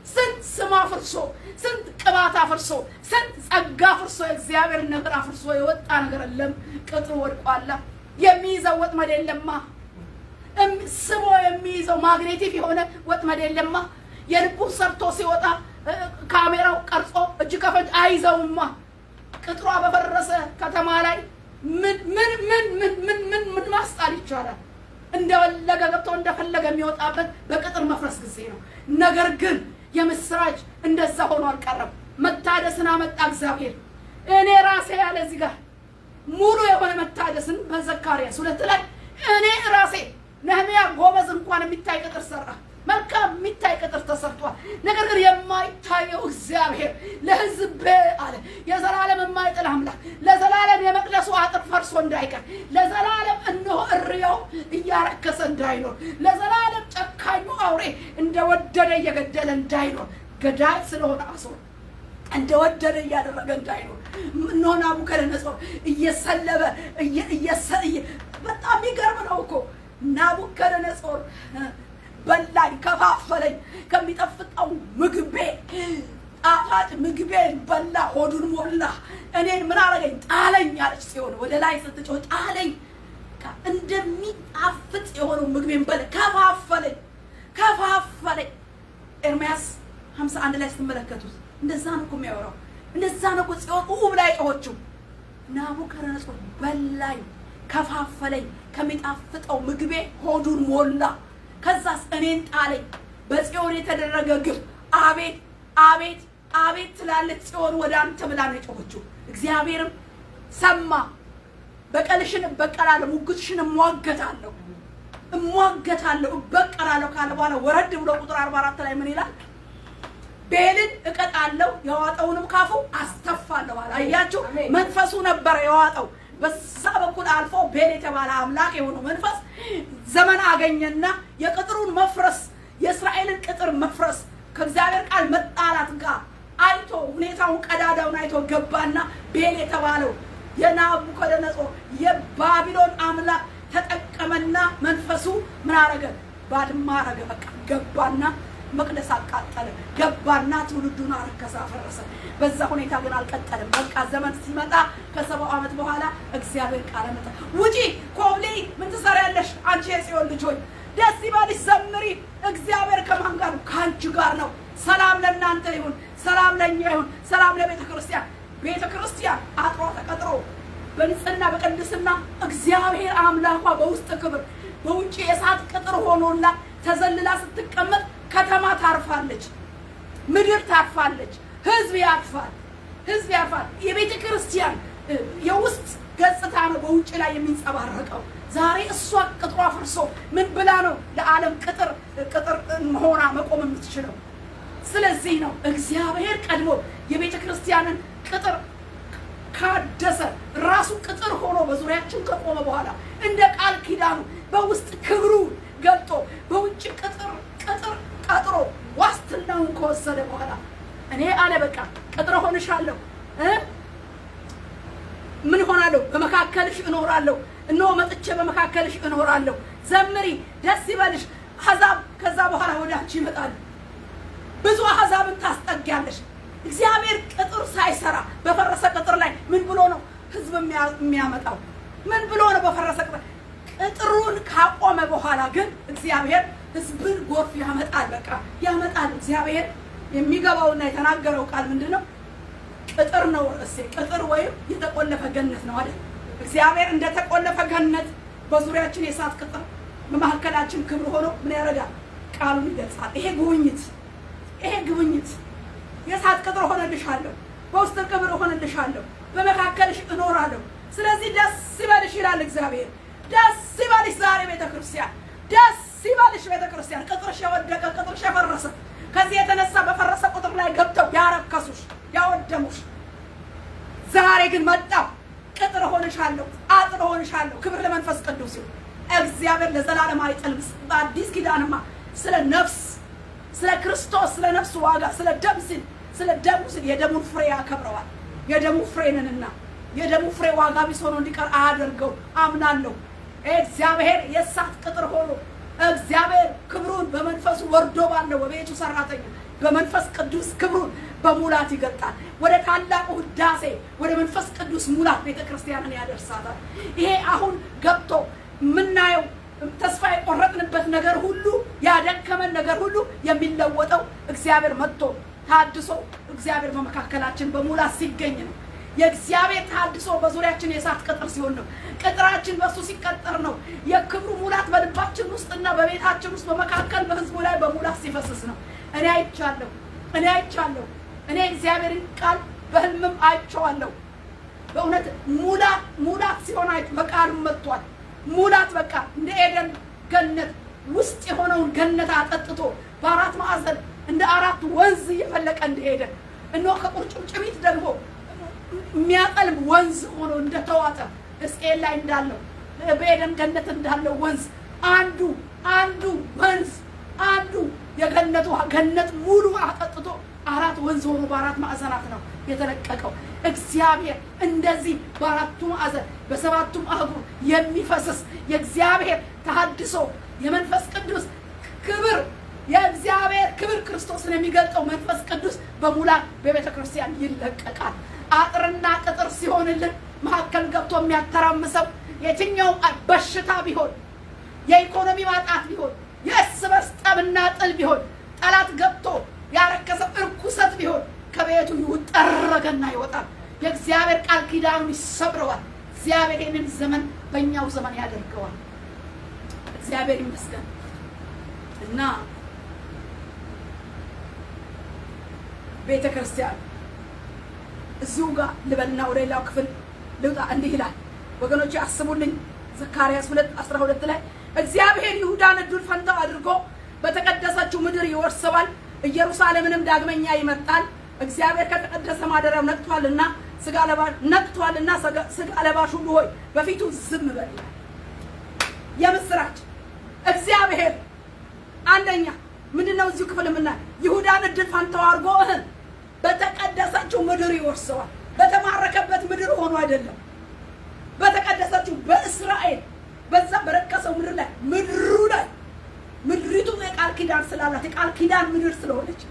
ስንት ስም አፍርሶ፣ ስንት ቅባት አፍርሶ፣ ስንት ጸጋ አፍርሶ፣ የእግዚአብሔር ነገር አፍርሶ የወጣ ነገር የለም። ቅጥሩ ወድቋላ። የሚይዘው ወጥመድ የለማ። ስቦ የሚይዘው ማግኔቲክ የሆነ ወጥመድ የለማ። የልቡ ሰርቶ ሲወጣ ካሜራው ቀርጾ እጅ ከፈንጅ አይዘውማ። ቅጥሯ በፈረሰ ከተማ ላይ ምን ማስጣል ይቻላል? እንደፈለገ ገብቶ እንደፈለገ የሚወጣበት በቅጥር መፍረስ ጊዜ ነው። ነገር ግን የምስራች እንደዛ ሆኖ አልቀረም። መታደስን አመጣ እግዚአብሔር። እኔ ራሴ ያለ እዚህ ጋር ሙሉ የሆነ መታደስን በዘካርያስ 2 ላይ እኔ ራሴ ነህምያ ጎበዝ እንኳን የሚታይ ቅጥር ሰራ። መልካም የሚታይ ቅጥር ተሰርቷል። ነገር ግን የማይታየው እግዚአብሔር ለሕዝብ አለ የዘላለም የማይጥል አምላክ ለዘላለም የመቅደሱ አጥር ፈርሶ እንዳይቀር፣ ለዘላለም እነሆ እርያው እያረከሰ እንዳይኖር፣ ለዘላለም ጨካኙ አውሬ እንደወደደ እየገደለ እንዳይኖር፣ ገዳይ ስለሆነ አሶር እንደወደደ እያደረገ እንዳይኖር እነሆ ናቡከደነጾር እየሰለበ በጣም የሚገርም ነው እኮ ናቡከደነጾር በላኝ፣ ከፋፈለኝ፣ ከሚጠፍጠው ምግቤ ጣፋጭ ምግቤን በላ፣ ሆዱን ሞላ። እኔን ምን አረገኝ? ጣለኝ አለች ጽዮን ወደ ላይ ስትጮህ፣ ጣለኝ። እንደሚጣፍጥ የሆነው ምግቤን በላ፣ ከፋፈለኝ። ኤርምያስ 51 ላይ ስትመለከቱት እንደዛ ነው እኮ የሚያወራው። እንደዛ ነው እኮ ጽዮን ብላ ጮኸችው። ናቡከደነጾር በላኝ፣ ከፋፈለኝ፣ ከሚጣፍጠው ምግቤ ሆዱን ሞላ። ከዛስ እኔን ጣለኝ። በጽዮን የተደረገ ግፍ አቤት አቤት አቤት ትላለች ጽዮን ወደ አንተ ብላ ነው የጮኸችው። እግዚአብሔርም ሰማ። በቀልሽን እበቀላለሁ፣ ሙግትሽን እሟገታለሁ እበቀላለሁ ካለ በኋላ ወረድ ብሎ ቁጥር 44 ላይ ምን ይላል? ቤልን እቀጣለሁ፣ የዋጠውንም ካፉ አስተፋለሁ አለ። አያችሁ፣ መንፈሱ ነበረ የዋጠው። በዛ በኩል አልፎ ቤል የተባለ አምላክ የሆነው መንፈስ ዘመን አገኘና የቅጥሩን መፍረስ፣ የእስራኤልን ቅጥር መፍረስ ከእግዚአብሔር ቃል መጣላት ጋር አይቶ ሁኔታውን ቀዳዳውን አይቶ ገባና ቤል የተባለው የናቡከደነጾር የባቢሎን አምላክ ተጠቀመና መንፈሱ ምን አረገ? ባድማ አረገ። በቃ ገባና መቅደስ አቃጠለ። ገባና ትውልዱን አረከሰ፣ አፈረሰ። በዛ ሁኔታ ግን አልቀጠለም። በቃ ዘመን ሲመጣ ከ70 ዓመት በኋላ እግዚአብሔር ቃል መጣ። ውጪ ኮብሊ፣ ምን ትሰሪያለሽ አንቺ የጽዮን ልጅ ሆይ? ደስ ይበልሽ፣ ዘምሪ፣ እግዚአብሔር ከማን ጋር ነው? ከአንቺ ጋር ነው። ሰላም ለእናንተ ይሁን፣ ሰላም ለእኛ ይሁን፣ ሰላም ለቤተ ክርስቲያን። ቤተ ክርስቲያን አጥሮ ተቀጥሮ በንጽህና በቅድስና እግዚአብሔር አምላኳ በውስጥ ክብር በውጪ የእሳት ቅጥር ሆኖላ ተዘልላ ስትቀመጥ ከተማ ታርፋለች፣ ምድር ታርፋለች፣ ህዝብ ያርፋል። የቤተ ክርስቲያን የውስጥ ገጽታ ነው በውጭ ላይ የሚንጸባረቀው። ዛሬ እሷ ቅጥሯ ፈርሶ ምን ብላ ነው ለዓለም ቅጥር ሆና መቆም የምትችለው? ስለዚህ ነው እግዚአብሔር ቀድሞ የቤተ ክርስቲያንን ቅጥር ካደሰ ራሱ ቅጥር ሆኖ በዙሪያችን ከቆመ በኋላ እንደ ቃል ኪዳኑ በውስጥ ክብሩ ገልጦ በውጭ ቅጥር ቀጥሮ ዋስትናውን ከወሰደ በኋላ እኔ አለ በቃ ቅጥር ሆንሻለሁ፣ ምን ሆናለሁ? በመካከልሽ እኖራለሁ። እነሆ መጥቼ በመካከልሽ እኖራለሁ። ዘምሪ፣ ደስ ይበልሽ። አሕዛብ ከዛ በኋላ ወደ አንቺ ይመጣሉ። ብዙ አሕዛብን ታስጠጊያለሽ። እግዚአብሔር ቅጥር ሳይሰራ በፈረሰ ቅጥር ላይ ምን ብሎ ነው ህዝብ የሚያመጣው? ምን ብሎ ነው በፈረሰ ቅጥር? ቅጥሩን ካቆመ በኋላ ግን እግዚአብሔር ህዝብን ጎርፍ ያመጣል። በቃ ያመጣል። እግዚአብሔር የሚገባውና የተናገረው ቃል ምንድነው? ቅጥር ነው። ቅጥር ወይም የተቆለፈ ገነት ነው አይደል? እግዚአብሔር እንደተቆለፈ ገነት በዙሪያችን የእሳት ቅጥር በመካከላችን ክብር ሆኖ ምን ያደርጋል? ቃሉን ይገልጻል። ይሄ ጉብኝት የእሳት ቅጥር ሆነልሻለሁ፣ በውስጥ ክብር ሆነልሻለሁ፣ በመካከልሽ እኖራለሁ። ስለዚህ ደስ ይበልሽ ይላል እግዚአብሔር። ደስ ይበልሽ ዛሬ ቤተክርስቲያን፣ ደስ ይበልሽ ቤተክርስቲያን። ቅጥርሽ የወደቀ ቅጥርሽ የፈረሰ ከዚህ የተነሳ በፈረሰ ቁጥር ላይ ገብተው ያረከሱሽ ያወደሙሽ ዛሬ ግን መጣው ቅጥር ሆነሻለሁ፣ አጥር ሆነሻለሁ። ክብር ለመንፈስ ቅዱስ ይሁን። እግዚአብሔር ለዘላለም አይጥልም። በአዲስ ኪዳንማ ስለ ነፍስ ስለ ክርስቶስ ስለ ነፍስ ዋጋ ስለ ደሙ ሲል የደሙን ፍሬ ያከብረዋል። የደሙ ፍሬ ነንና የደሙ ፍሬ ዋጋ ቢስ ሆኖ እንዲቀር አያደርገው አምናለሁ። እግዚአብሔር የእሳት ቅጥር ሆኖ እግዚአብሔር ክብሩን በመንፈሱ ወርዶ ባለው በቤቱ ሰራተኛ በመንፈስ ቅዱስ ክብሩን በሙላት ይገልጣል። ወደ ታላቁ ህዳሴ ወደ መንፈስ ቅዱስ ሙላት ቤተክርስቲያንን ያደርሳታል። ይሄ አሁን ገብቶ ምናየው ተስፋ የቆረጥንበት ነገር ሁሉ ያደከመን ነገር ሁሉ የሚለወጠው እግዚአብሔር መጥቶ ታድሶ እግዚአብሔር በመካከላችን በሙላት ሲገኝ ነው። የእግዚአብሔር ታድሶ በዙሪያችን የእሳት ቅጥር ሲሆን ነው። ቅጥራችን በሱ ሲቀጠር ነው። የክብሩ ሙላት በልባችን ውስጥና በቤታችን ውስጥ በመካከል በህዝቡ ላይ በሙላት ሲፈስስ ነው። እኔ አይቻለሁ። እኔ እግዚአብሔርን ቃል በህልምም አይቼዋለሁ። በእውነት ሙላት ሲሆን በቃሉ መጥቷል። ሙላት በቃ እንደ ኤደን ገነት ውስጥ የሆነውን ገነት አጠጥቶ በአራት ማዕዘን እንደ አራት ወንዝ እየፈለቀ እንደሄደ እነሆ ከቁርጭምጭሚት ደግሞ የሚያቀልም ወንዝ ሆኖ እንደተዋጠ ሕዝቅኤል ላይ እንዳለው በኤደን ገነት እንዳለው ወንዝ አንዱ ወንዝ የገነቱ ገነት ሙሉ አጠጥቶ አራት ወንዝ ሆኖ በአራት ማዕዘናት ነው የተለቀቀው። እግዚአብሔር እንደዚህ በአራቱ ማዕዘን በሰባቱም አህጉር የሚፈስስ የእግዚአብሔር ተሐድሶ የመንፈስ ቅዱስ ክብር የእግዚአብሔር ክብር ክርስቶስን የሚገልጠው መንፈስ ቅዱስ በሙላት በቤተ ክርስቲያን ይለቀቃል። አጥርና ቅጥር ሲሆንልን መካከል ገብቶ የሚያተራምሰው የትኛው በሽታ ቢሆን፣ የኢኮኖሚ ማጣት ቢሆን፣ የእርስ በርስ ጠብና ጥል ቢሆን፣ ጠላት ገብቶ ያረከሰው እርኩሰት ቢሆን ከቤቱ ይጠረገና ይወጣል። የእግዚአብሔር ቃል ኪዳኑን ይሰብረዋል። እግዚአብሔር ይህንን ዘመን በእኛው ዘመን ያደርገዋል። እግዚአብሔር ይመስገን እና ቤተ ክርስቲያን እዚሁ ጋር ልበልና ወደ ሌላው ክፍል ልውጣ። እንዲህ ይላል ወገኖች አስቡልኝ። ዘካርያስ 2:12 ላይ እግዚአብሔር ይሁዳን ዕድል ፈንታው አድርጎ በተቀደሰችው ምድር ይወርሰዋል፣ ኢየሩሳሌምንም ዳግመኛ ይመጣል። እግዚአብሔር ከተቀደሰ ማደሪያው ነቅቷልና ስጋ ለባሽ ሁሉ ሆይ በፊቱ ዝም በል። የምስራች እግዚአብሔር አንደኛ ምንድነው እዚሁ ክፍል የምናየው? ይሁዳን ዕድል ፈንታው አድርጎ በተቀደሰችው ምድር ይወርሰዋል። በተማረከበት ምድር ሆኖ አይደለም። በተቀደሰችው በእስራኤል በዛ በረከሰው ምድር ላይ ምድሪቱ የቃል ኪዳን ስላላት የቃል ኪዳን ምድር ስለሆነች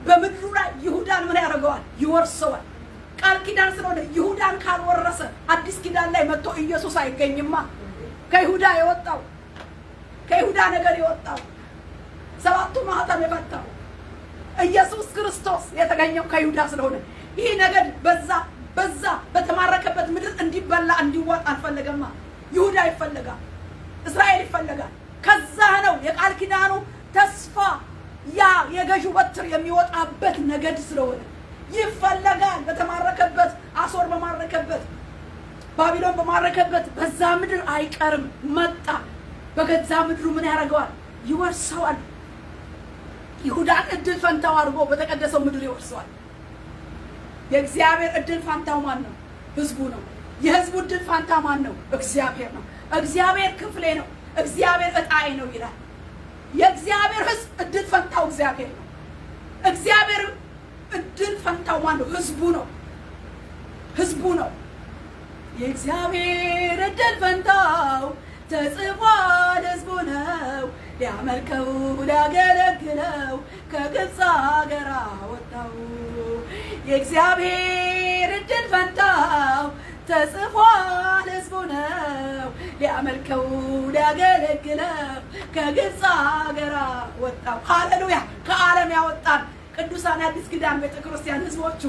በምድሩ ላይ ይሁዳን ምን ያደርገዋል? ይወርሰዋል። ቃል ኪዳን ስለሆነ ይሁዳን ካልወረሰ አዲስ ኪዳን ላይ መጥቶ ኢየሱስ አይገኝማ። ከይሁዳ ነገር የወጣው ሰባቱ ማህተም የፈታው ኢየሱስ ክርስቶስ የተገኘው ከይሁዳ ስለሆነ ይህ ነገድ በዛ በተማረከበት ምድር እንዲበላ እንዲዋጥ አልፈለገማ። ይሁዳ ይፈለጋል፣ እስራኤል ይፈለጋል። ከዛ ነው የቃል ኪዳኑ ተስፋ ያ የገዢው በትር የሚወጣበት ነገድ ስለሆነ ይፈለጋል። በተማረከበት አሶር በማረከበት ባቢሎን በማረከበት በዛ ምድር አይቀርም። መጣ። በገዛ ምድሩ ምን ያደርገዋል? ይወርሰዋል። ይሁዳን ዕድል ፈንታው አድርጎ በተቀደሰው ምድር ይወርሰዋል። የእግዚአብሔር ዕድል ፈንታው ማን ነው? ህዝቡ ነው። የህዝቡ ዕድል ፈንታ ማን ነው? እግዚአብሔር ነው። እግዚአብሔር ክፍሌ ነው፣ እግዚአብሔር ዕጣዬ ነው ይላል። የእግዚአብሔር ህዝብ ዕድል ፈንታው እግዚአብሔር ነው። እግዚአብሔር ዕድል ፈንታው ማን ነው? ህዝቡ ነው። የእግዚአብሔር ዕድል ፈንታው ተጽፏል፣ ህዝቡ ነው። ሊያመልከው ሊያገለግለው ከግብፅ አገር አወጣው። የእግዚአብሔር ዕድል ፈንታው ተጽፏል፣ ህዝቡ ነው። ሊያመልከው ሊያገለግለው ከግብፅ አገር አወጣው። ሃሌሉያ! ከዓለም ያወጣን ቅዱሳን አዲስ ኪዳን ቤተ ክርስቲያን ህዝቦቹ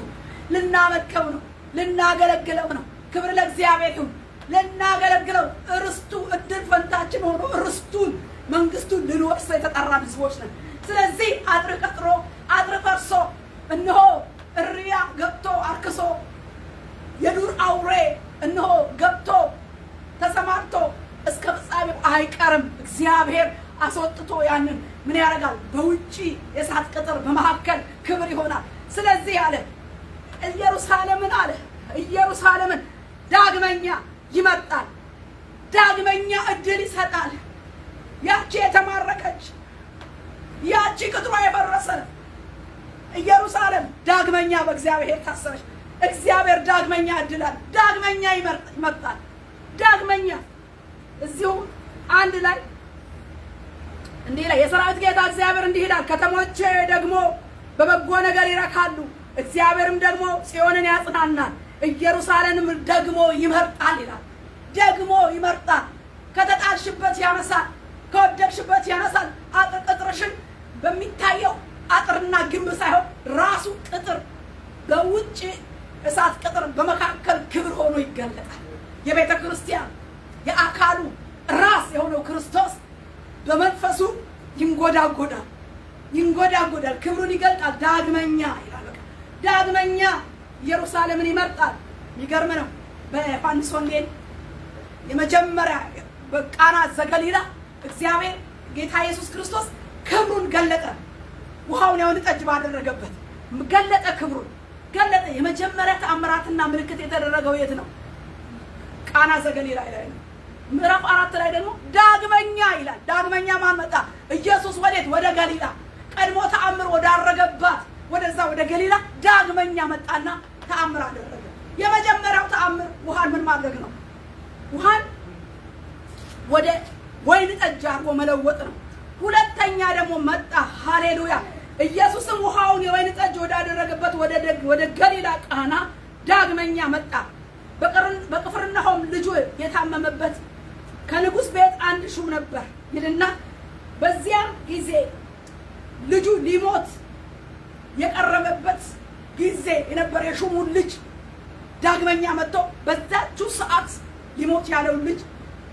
ልናመልከው ነው፣ ልናገለግለው ነው። ክብር ለእግዚአብሔር ይሁን። ልናገለግለው ርስቱ ዕድል ፈንታችን ሆኖ ርስቱን መንግስቱን ልንወርስ የተጠራን ህዝቦች ነን። ስለዚህ አጥር ቀጥሮ አጥር ፈርሶ እነሆ እሪያ ገብቶ አርክሶ የዱር አውሬ እነሆ ገብቶ ተሰማርቶ እስከ ፍጻሜው አይቀርም። እግዚአብሔር አስወጥቶ ያንን ምን ያደርጋል? በውጪ የእሳት ቅጥር በመካከል ክብር ይሆናል። ስለዚህ አለ ኢየሩሳሌምን ዳግመኛ ይመጣል፣ ዳግመኛ ዕድል ይሰጣል። ያቺ የተማረከች ያቺ ቅጥሯ የፈረሰ ኢየሩሳሌም ዳግመኛ በእግዚአብሔር ታሰረች። እግዚአብሔር ዳግመኛ ዕድላል፣ ዳግመኛ ይመጣል። ዳግመኛ እዚሁ አንድ ላይ እንዲህ ላይ የሰራዊት ጌታ እግዚአብሔር እንዲህ ይላል፣ ከተሞቼ ደግሞ በበጎ ነገር ይረካሉ፣ እግዚአብሔርም ደግሞ ጽዮንን ያጽናናል፣ ኢየሩሳሌምም ደግሞ ይመርጣል ይላል። ደግሞ ይመርጣል። ከተጣልሽበት ያነሳል፣ ከወደቅሽበት ያነሳል። አጥር ቅጥርሽን በሚታየው አጥርና ግንብ ሳይሆን ራሱ ቅጥር፣ በውጭ እሳት ቅጥር፣ በመካከል ክብር ሆኖ ይገለጣል። የቤተ ክርስቲያን የአካሉ ራስ የሆነው ክርስቶስ በመንፈሱ ይንጎዳጎዳል፣ ክብሩን ይገልጣል። ዳግመኛ ይላል። ዳግመኛ ኢየሩሳሌምን ይመርጣል። የሚገርም ነው። በዮሐንስ ወንጌል የመጀመሪያ በቃና ዘገሊላ እግዚአብሔር ጌታ ኢየሱስ ክርስቶስ ክብሩን ገለጠ። ውሃውን የወይን ጠጅ ባደረገበት ገለጠ፣ ክብሩን ገለጠ። የመጀመሪያ ተአምራትና ምልክት የተደረገው የት ነው? ቃና ዘገሊላ ላይ ነው። ምዕራፍ 4 ላይ ደግሞ ዳግመኛ ይላል። ዳግመኛ ማን መጣ? ኢየሱስ ወዴት? ወደ ገሊላ። ቀድሞ ተአምር ወዳረገባት ወደዛ ወደ ገሊላ ዳግመኛ መጣና ተአምር አደረገ። የመጀመሪያው ተአምር ውሃን ምን ማድረግ ነው? ውሃን ወደ ወይን ጠጅ አድርጎ መለወጥ ነው። ሁለተኛ ደግሞ መጣ። ሃሌሉያ! ኢየሱስም ውሃውን የወይን ጠጅ ወዳደረገበት ወደ ገሊላ ቃና ዳግመኛ መጣ። በቅፍርናሆም ልጁ የታመመበት ከንጉሥ ቤት አንድ ሹም ነበር ይልና በዚያም ጊዜ ልጁ ሊሞት የቀረበበት ጊዜ የነበረ የሹሙን ልጅ ዳግመኛ መጥቶ በዛችው ሰዓት ሊሞት ያለው ልጅ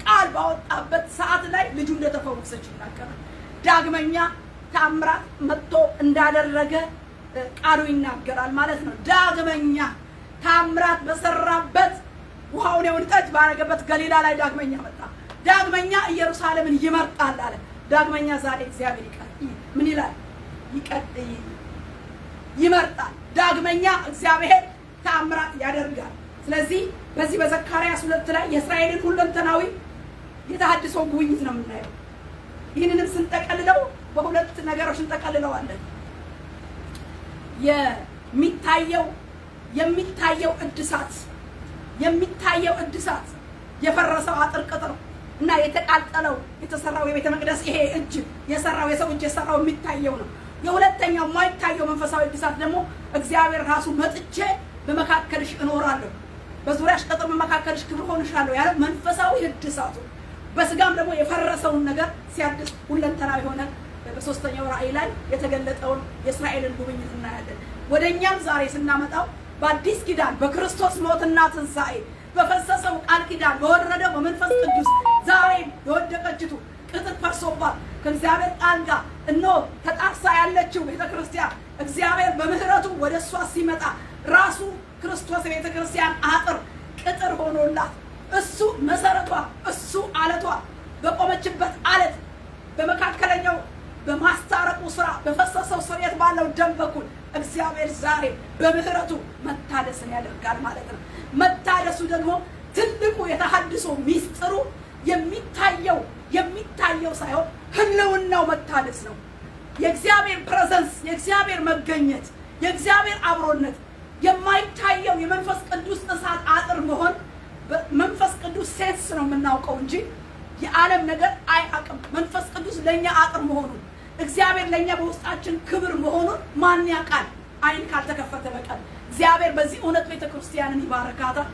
ቃል ባወጣበት ሰዓት ላይ ልጁ እንደተፈወሰች ይናገራል። ዳግመኛ ተአምራት መጥቶ እንዳደረገ ቃሉ ይናገራል ማለት ነው። ዳግመኛ ተአምራት በሰራበት ውሃውን የወይን ጠጅ ባረገበት ገሊላ ላይ ዳግመኛ መጣ። ዳግመኛ ኢየሩሳሌምን ይመርጣል አለ። ዳግመኛ ዛሬ እግዚአብሔር ምን ይላል? ይመርጣል። ዳግመኛ እግዚአብሔር ተአምራት ያደርጋል። ስለዚህ በዚህ በዘካርያስ 2 ላይ የእስራኤልን ሁለንተናዊ የተሐድሶ ጉብኝት ነው የምናየው። ይህንንም ስንጠቀልለው በሁለት ነገሮች እንጠቀልለዋለን። የሚታየው እድሳት የፈረሰው አጥር ቅጥር እና የተቃጠለው የተሰራው የቤተ መቅደስ ይሄ እጅ የሰራው የሰው እጅ የሰራው የሚታየው ነው። የሁለተኛው የማይታየው መንፈሳዊ እድሳት ደግሞ እግዚአብሔር ራሱ መጥቼ በመካከልሽ እኖራለሁ፣ በዙሪያሽ ቅጥር በመካከልሽ ክብር ሆንሻለሁ ያለው መንፈሳዊ እድሳቱ፣ በስጋም ደግሞ የፈረሰውን ነገር ሲያድስ ሁለንተናዊ ሆነ በሶስተኛው ራእይ ላይ የተገለጠውን የእስራኤልን ጉብኝት እናያለን። ወደኛም ዛሬ ስናመጣው በአዲስ ኪዳን በክርስቶስ ሞትና ትንሣኤ በፈሰሰው ቃል ኪዳን በወረደው በመንፈስ ቅዱስ ዛሬ የወደቀችቱ ቅጥር ፈርሶባት ከእግዚአብሔር ቃል ጋር እነሆ ተጣርሳ ያለችው ቤተክርስቲያን እግዚአብሔር በምህረቱ ወደ እሷ ሲመጣ ራሱ ክርስቶስ የቤተክርስቲያን አጥር ቅጥር ሆኖላት እሱ መሰረቷ እሱ አለቷ በቆመችበት አለት በመካከለኛው በማስታረቁ ስራ በፈሰሰው ስርየት ባለው ደም በኩል እግዚአብሔር ዛሬ በምህረቱ መታደስን ያደርጋል ማለት ነው። መታደሱ ደግሞ ትልቁ የተሐድሶ ሚስጥሩ የሚታየው ሳይሆን ህልውናው መታደስ ነው። የእግዚአብሔር ፕሬዘንስ፣ የእግዚአብሔር መገኘት፣ የእግዚአብሔር አብሮነት የማይታየው የመንፈስ ቅዱስ እሳት አጥር መሆን መንፈስ ቅዱስ ሴንስ ነው የምናውቀው እንጂ የዓለም ነገር አያውቅም። መንፈስ ቅዱስ ለኛ አጥር መሆኑን እግዚአብሔር ለኛ በውስጣችን ክብር መሆኑን ማን ያውቃል? አይን ካልተከፈተ በቀር። እግዚአብሔር በዚህ እውነት ቤተክርስቲያንን ይባረካታል።